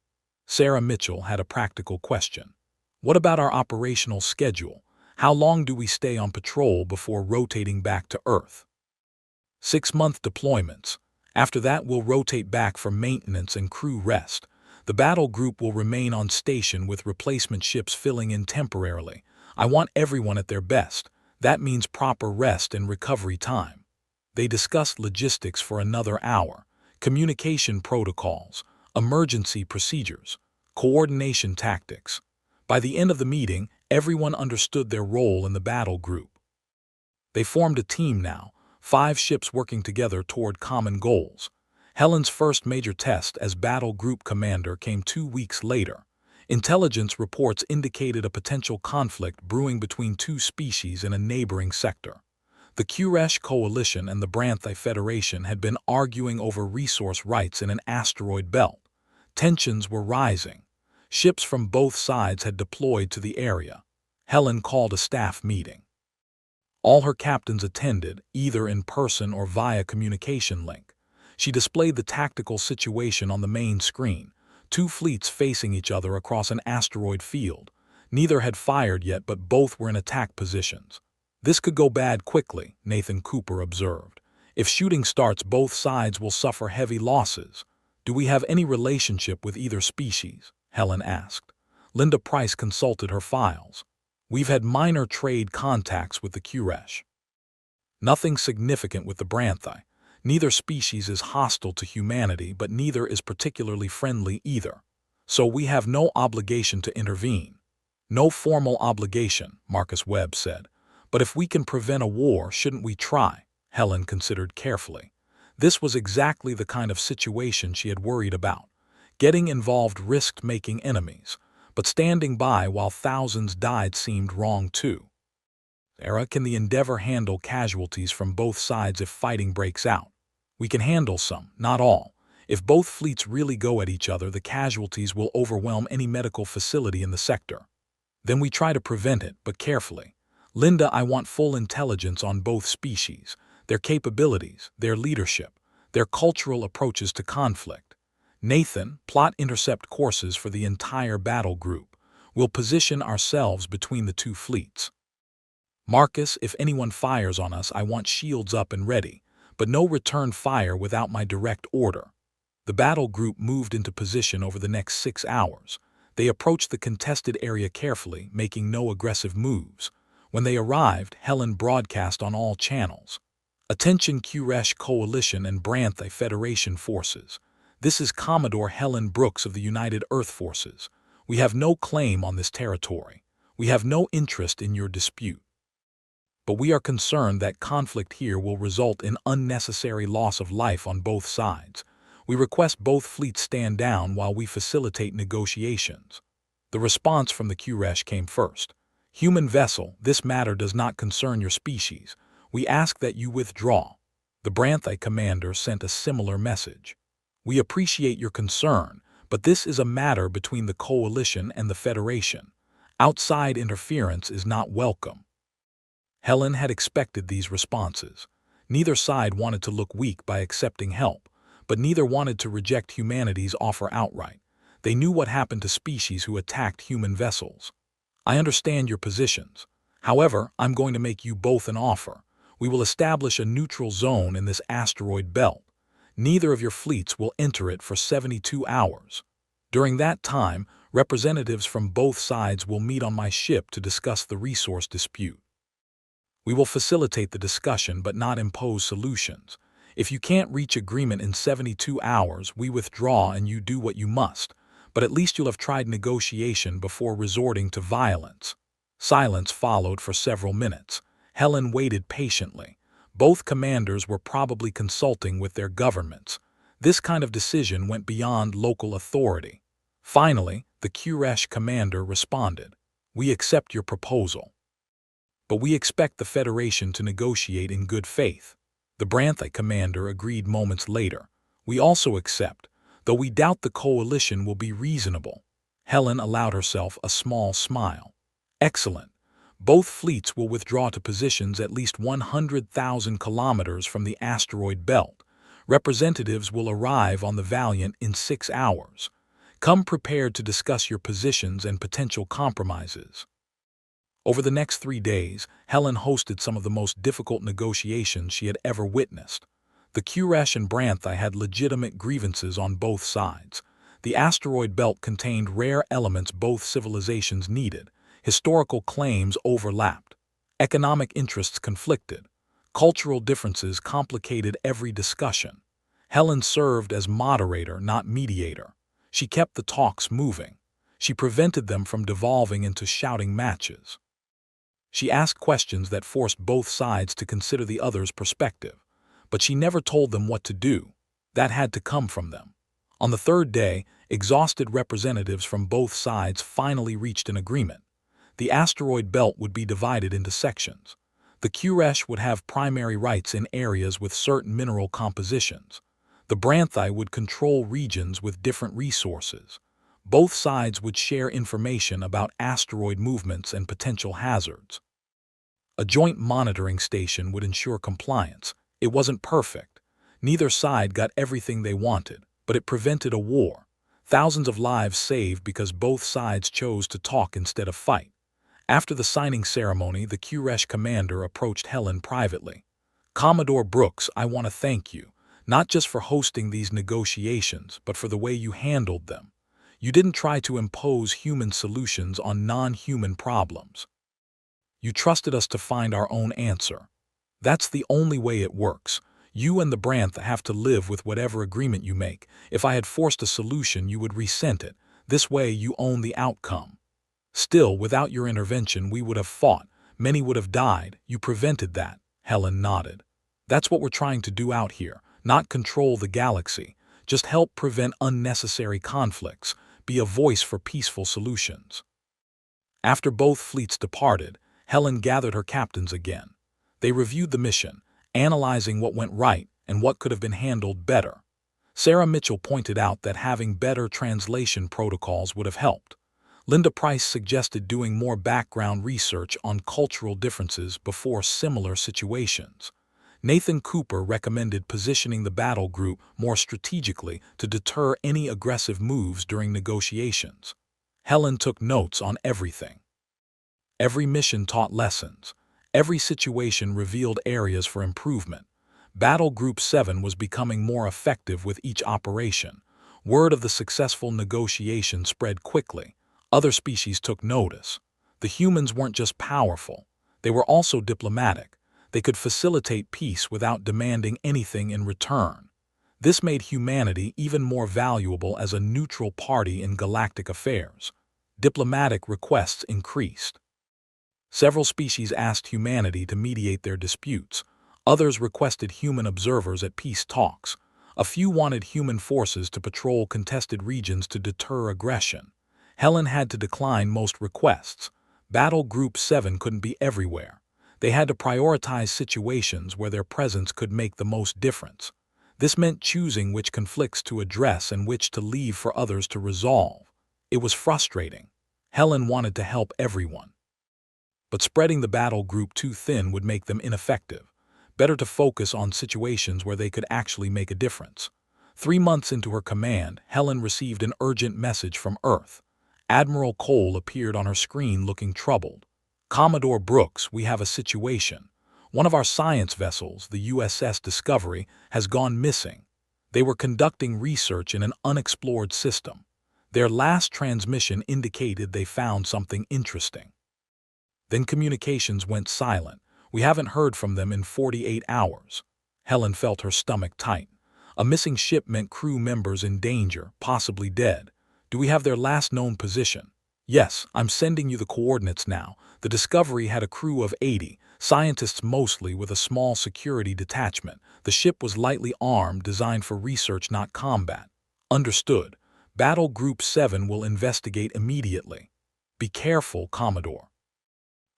Sarah Mitchell had a practical question. What about our operational schedule? How long do we stay on patrol before rotating back to Earth? 6-month deployments. After that, we'll rotate back for maintenance and crew rest. The battle group will remain on station with replacement ships filling in temporarily. I want everyone at their best. That means proper rest and recovery time. They discussed logistics for another hour, communication protocols, emergency procedures, coordination tactics. By the end of the meeting, everyone understood their role in the battle group. They formed a team now, 5 ships working together toward common goals. Helen's first major test as battle group commander came 2 weeks later. Intelligence reports indicated a potential conflict brewing between 2 species in a neighboring sector. The Qresh Coalition and the Branthai Federation had been arguing over resource rights in an asteroid belt. Tensions were rising. Ships from both sides had deployed to the area. Helen called a staff meeting. All her captains attended, either in person or via communication link. She displayed the tactical situation on the main screen. 2 fleets facing each other across an asteroid field. Neither had fired yet, but both were in attack positions. This could go bad quickly, Nathan Cooper observed. If shooting starts, both sides will suffer heavy losses. Do we have any relationship with either species? Helen asked. Linda Price consulted her files. We've had minor trade contacts with the Qresh. Nothing significant with the Branthai. Neither species is hostile to humanity, but neither is particularly friendly either. So we have no obligation to intervene. No formal obligation, Marcus Webb said. But if we can prevent a war, shouldn't we try? Helen considered carefully. This was exactly the kind of situation she had worried about. Getting involved risked making enemies, but standing by while thousands died seemed wrong too. Can the Endeavor handle casualties from both sides if fighting breaks out? We can handle some, not all. If both fleets really go at each other, the casualties will overwhelm any medical facility in the sector. Then we try to prevent it, but carefully. Linda, I want full intelligence on both species, their capabilities, their leadership, their cultural approaches to conflict. Nathan, plot intercept courses for the entire battle group. We'll position ourselves between the two fleets. Marcus, if anyone fires on us, I want shields up and ready, but no return fire without my direct order. The battle group moved into position over the next 6 hours. They approached the contested area carefully, making no aggressive moves. When they arrived, Helen broadcast on all channels. Attention Qresh Coalition and Branthe Federation forces. This is Commodore Helen Brooks of the United Earth Forces. We have no claim on this territory. We have no interest in your dispute. But we are concerned that conflict here will result in unnecessary loss of life on both sides. We request both fleets stand down while we facilitate negotiations. The response from the Qresh came first. Human vessel, this matter does not concern your species. We ask that you withdraw. The Branthe commander sent a similar message. We appreciate your concern, but this is a matter between the coalition and the Federation. Outside interference is not welcome. Helen had expected these responses. Neither side wanted to look weak by accepting help, but neither wanted to reject humanity's offer outright. They knew what happened to species who attacked human vessels. I understand your positions. However, I'm going to make you both an offer. We will establish a neutral zone in this asteroid belt. Neither of your fleets will enter it for 72 hours. During that time, representatives from both sides will meet on my ship to discuss the resource dispute. We will facilitate the discussion but not impose solutions. If you can't reach agreement in 72 hours, we withdraw and you do what you must, but at least you'll have tried negotiation before resorting to violence. Silence followed for several minutes. Helen waited patiently. Both commanders were probably consulting with their governments. This kind of decision went beyond local authority. Finally, the Qresh commander responded. We accept your proposal. But we expect the Federation to negotiate in good faith. The Branthe commander agreed moments later. We also accept, though we doubt the coalition will be reasonable. Helen allowed herself a small smile. Excellent. Both fleets will withdraw to positions at least 100,000 kilometers from the asteroid belt. Representatives will arrive on the Valiant in 6 hours. Come prepared to discuss your positions and potential compromises. Over the next 3 days, Helen hosted some of the most difficult negotiations she had ever witnessed. The Qresh and Branthe had legitimate grievances on both sides. The asteroid belt contained rare elements both civilizations needed. Historical claims overlapped. Economic interests conflicted. Cultural differences complicated every discussion. Helen served as moderator, not mediator. She kept the talks moving. She prevented them from devolving into shouting matches. She asked questions that forced both sides to consider the other's perspective, but she never told them what to do. That had to come from them. On the third day, exhausted representatives from both sides finally reached an agreement. The asteroid belt would be divided into sections. The Qresh would have primary rights in areas with certain mineral compositions. The Branthe would control regions with different resources. Both sides would share information about asteroid movements and potential hazards. A joint monitoring station would ensure compliance. It wasn't perfect. Neither side got everything they wanted, but it prevented a war. Thousands of lives saved because both sides chose to talk instead of fight. After the signing ceremony, the Qresh commander approached Helen privately. Commodore Brooks, I want to thank you, not just for hosting these negotiations, but for the way you handled them. You didn't try to impose human solutions on non-human problems. You trusted us to find our own answer. That's the only way it works. You and the Branthe have to live with whatever agreement you make. If I had forced a solution, you would resent it. This way, you own the outcome. Still, without your intervention, we would have fought. Many would have died. You prevented that. Helen nodded. That's what we're trying to do out here. not control the galaxy, just help prevent unnecessary conflicts, be a voice for peaceful solutions. After both fleets departed, Helen gathered her captains again. They reviewed the mission, analyzing what went right and what could have been handled better. Sarah Mitchell pointed out that having better translation protocols would have helped. Linda Price suggested doing more background research on cultural differences before similar situations. Nathan Cooper recommended positioning the battle group more strategically to deter any aggressive moves during negotiations. Helen took notes on everything. Every mission taught lessons. Every situation revealed areas for improvement. Battle Group 7 was becoming more effective with each operation. Word of the successful negotiation spread quickly. Other species took notice. The humans weren't just powerful. They were also diplomatic. They could facilitate peace without demanding anything in return. This made humanity even more valuable as a neutral party in galactic affairs. Diplomatic requests increased. Several species asked humanity to mediate their disputes. Others requested human observers at peace talks. A few wanted human forces to patrol contested regions to deter aggression. Helen had to decline most requests. Battle Group 7 couldn't be everywhere. They had to prioritize situations where their presence could make the most difference. This meant choosing which conflicts to address and which to leave for others to resolve. It was frustrating. Helen wanted to help everyone. But spreading the battle group too thin would make them ineffective. Better to focus on situations where they could actually make a difference. 3 months into her command, Helen received an urgent message from Earth. Admiral Cole appeared on her screen looking troubled. "Commodore Brooks, we have a situation. One of our science vessels, the USS Discovery, has gone missing. They were conducting research in an unexplored system. Their last transmission indicated they found something interesting." Then communications went silent. "We haven't heard from them in 48 hours. Helen felt her stomach tight. A missing ship meant crew members in danger, possibly dead. "Do we have their last known position?" "Yes, I'm sending you the coordinates now. The Discovery had a crew of 80, scientists mostly with a small security detachment. The ship was lightly armed, designed for research, not combat." "Understood. Battle Group 7 will investigate immediately." "Be careful, Commodore.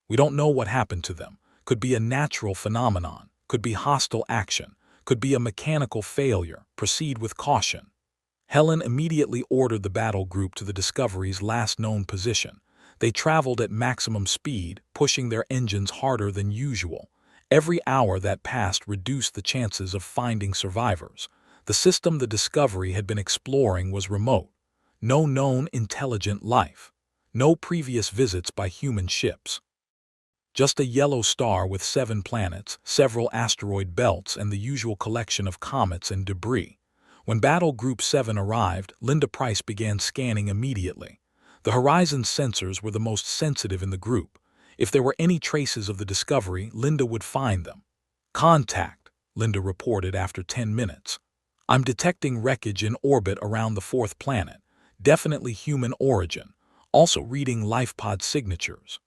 We don't know what happened to them. Could be a natural phenomenon, could be hostile action, could be a mechanical failure. Proceed with caution." Helen immediately ordered the battle group to the Discovery's last known position. They traveled at maximum speed, pushing their engines harder than usual. Every hour that passed reduced the chances of finding survivors. The system the Discovery had been exploring was remote. No known intelligent life. No previous visits by human ships. Just a yellow star with 7 planets, several asteroid belts, and the usual collection of comets and debris. When Battle Group 7 arrived, Linda Price began scanning immediately. The horizon sensors were the most sensitive in the group. If there were any traces of the Discovery, Linda would find them. "Contact," Linda reported after 10 minutes. "I'm detecting wreckage in orbit around the 4th planet. Definitely human origin. Also reading life pod signatures."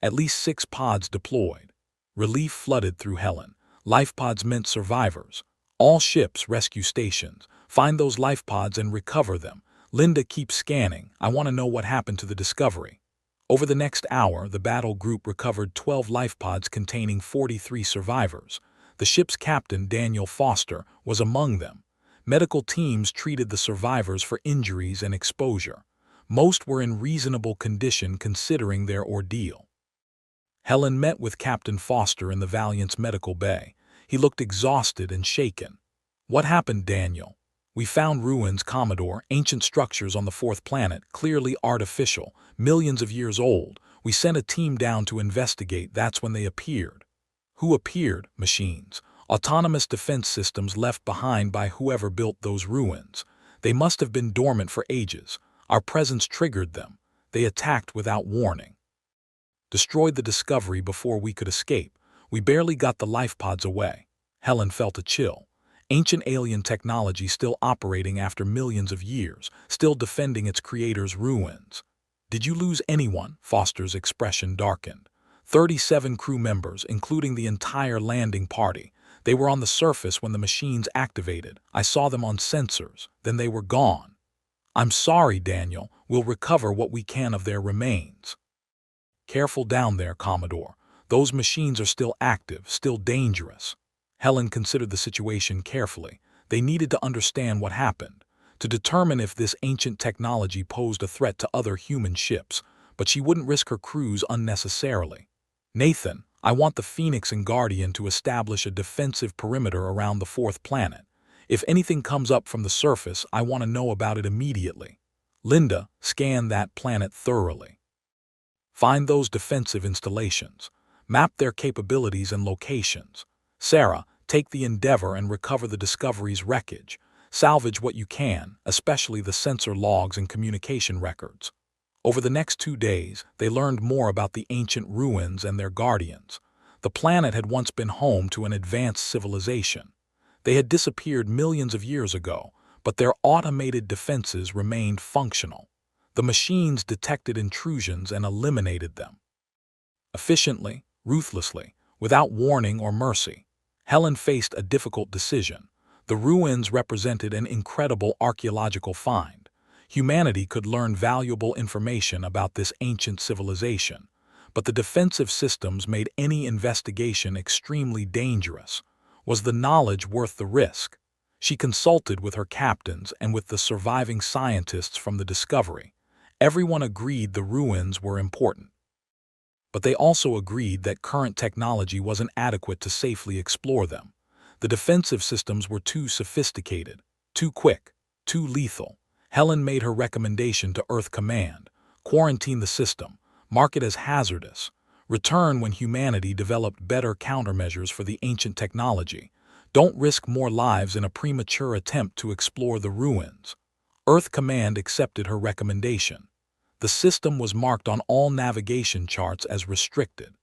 At least 6 pods deployed. Relief flooded through Helen. Life pods meant survivors. "All ships, rescue stations. Find those life pods and recover them. Linda, keep scanning. I want to know what happened to the Discovery." Over the next hour, the battle group recovered 12 life pods containing 43 survivors. The ship's captain, Daniel Foster, was among them. Medical teams treated the survivors for injuries and exposure. Most were in reasonable condition considering their ordeal. Helen met with Captain Foster in the Valiant's medical bay. He looked exhausted and shaken. "What happened, Daniel?" "We found ruins, Commodore, ancient structures on the 4th planet, clearly artificial, millions of years old. We sent a team down to investigate. That's when they appeared." "Who appeared?" "Machines. Autonomous defense systems left behind by whoever built those ruins. They must have been dormant for ages. Our presence triggered them. They attacked without warning. Destroyed the Discovery before we could escape. We barely got the life pods away." Helen felt a chill. Ancient alien technology still operating after millions of years, still defending its creator's ruins. "Did you lose anyone?" Foster's expression darkened. 37 crew members, including the entire landing party. They were on the surface when the machines activated. I saw them on sensors. Then they were gone. I'm sorry, Daniel. We'll recover what we can of their remains. Careful down there, Commodore. Those machines are still active, still dangerous. Helen considered the situation carefully. They needed to understand what happened, to determine if this ancient technology posed a threat to other human ships, but she wouldn't risk her crews unnecessarily. Nathan, I want the Phoenix and Guardian to establish a defensive perimeter around the fourth planet. If anything comes up from the surface, I want to know about it immediately. Linda, scan that planet thoroughly. Find those defensive installations. Map their capabilities and locations. Sarah, take the Endeavor and recover the Discovery's wreckage. Salvage what you can, especially the sensor logs and communication records. Over the next 2 days, they learned more about the ancient ruins and their guardians. The planet had once been home to an advanced civilization. They had disappeared millions of years ago, but their automated defenses remained functional. The machines detected intrusions and eliminated them. Efficiently, ruthlessly, without warning or mercy. Helen faced a difficult decision. The ruins represented an incredible archaeological find. Humanity could learn valuable information about this ancient civilization, but the defensive systems made any investigation extremely dangerous. Was the knowledge worth the risk? She consulted with her captains and with the surviving scientists from the Discovery. Everyone agreed the ruins were important. But they also agreed that current technology wasn't adequate to safely explore them. The defensive systems were too sophisticated, too quick, too lethal. Helen made her recommendation to Earth Command: quarantine the system, mark it as hazardous, return when humanity developed better countermeasures for the ancient technology. Don't risk more lives in a premature attempt to explore the ruins. Earth Command accepted her recommendation. The system was marked on all navigation charts as restricted.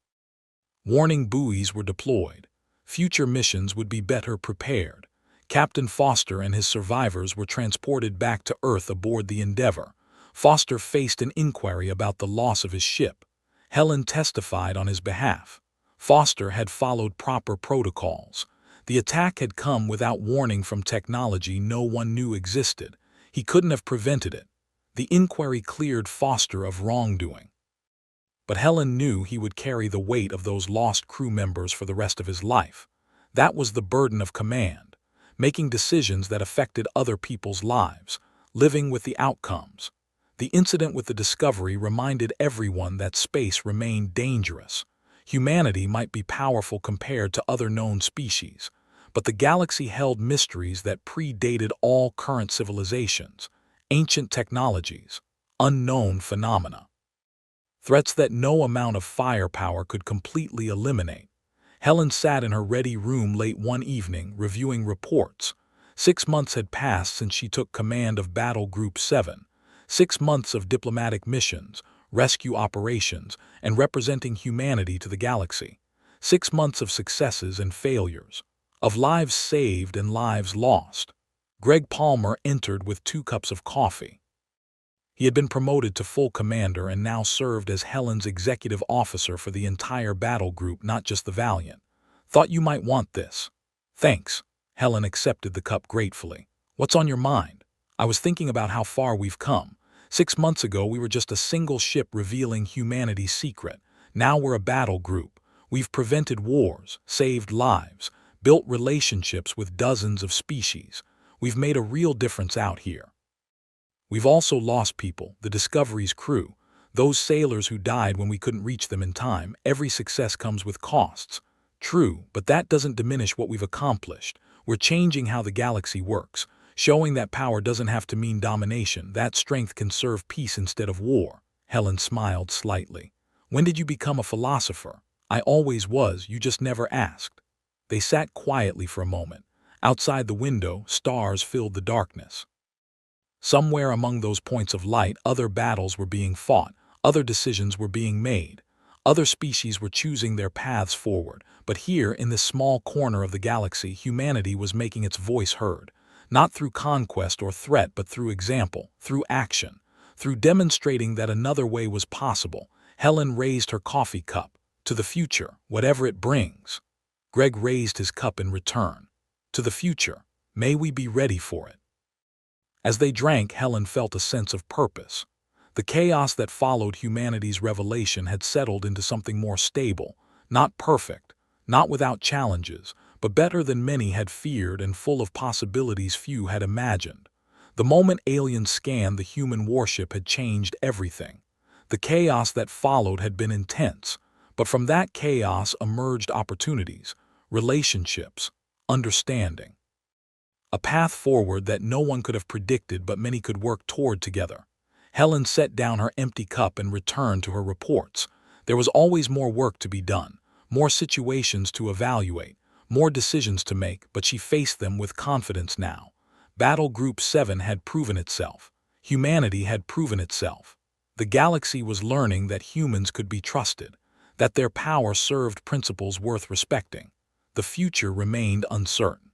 Warning buoys were deployed. Future missions would be better prepared. Captain Foster and his survivors were transported back to Earth aboard the Endeavor. Foster faced an inquiry about the loss of his ship. Helen testified on his behalf. Foster had followed proper protocols. The attack had come without warning from technology no one knew existed. He couldn't have prevented it. The inquiry cleared Foster of wrongdoing. But Helen knew he would carry the weight of those lost crew members for the rest of his life. That was the burden of command, making decisions that affected other people's lives, living with the outcomes. The incident with the Discovery reminded everyone that space remained dangerous. Humanity might be powerful compared to other known species, but the galaxy held mysteries that predated all current civilizations, ancient technologies, unknown phenomena. Threats that no amount of firepower could completely eliminate. Helen sat in her ready room late one evening, reviewing reports. 6 months had passed since she took command of Battle Group 7. 6 months of diplomatic missions, rescue operations, and representing humanity to the galaxy. 6 months of successes and failures, of lives saved and lives lost. Greg Palmer entered with 2 cups of coffee. He had been promoted to full commander and now served as Helen's executive officer for the entire battle group, not just the Valiant. Thought you might want this. Thanks. Helen accepted the cup gratefully. What's on your mind? I was thinking about how far we've come. 6 months ago, we were just a single ship revealing humanity's secret. Now we're a battle group. We've prevented wars, saved lives, built relationships with dozens of species. We've made a real difference out here. We've also lost people, the Discovery's crew, those sailors who died when we couldn't reach them in time. Every success comes with costs. True, but that doesn't diminish what we've accomplished. We're changing how the galaxy works, showing that power doesn't have to mean domination, that strength can serve peace instead of war. Helen smiled slightly. When did you become a philosopher? I always was, you just never asked. They sat quietly for a moment. Outside the window, stars filled the darkness. Somewhere among those points of light, other battles were being fought, other decisions were being made. Other species were choosing their paths forward, but here, in this small corner of the galaxy, humanity was making its voice heard, not through conquest or threat, but through example, through action, through demonstrating that another way was possible. Helen raised her coffee cup. To the future, whatever it brings. Greg raised his cup in return. To the future, may we be ready for it. As they drank, Helen felt a sense of purpose. The chaos that followed humanity's revelation had settled into something more stable, not perfect, not without challenges, but better than many had feared and full of possibilities few had imagined. The moment aliens scanned the human warship had changed everything. The chaos that followed had been intense, but from that chaos emerged opportunities, relationships, understanding. A path forward that no one could have predicted but many could work toward together. Helen set down her empty cup and returned to her reports. There was always more work to be done, more situations to evaluate, more decisions to make, but she faced them with confidence now. Battle Group 7 had proven itself. Humanity had proven itself. The galaxy was learning that humans could be trusted, that their power served principles worth respecting. The future remained uncertain.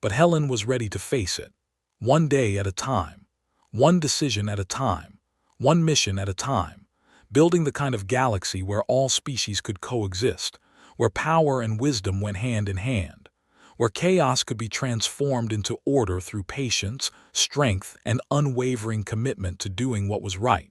But Helen was ready to face it, one day at a time, one decision at a time, one mission at a time, building the kind of galaxy where all species could coexist, where power and wisdom went hand in hand, where chaos could be transformed into order through patience, strength, and unwavering commitment to doing what was right.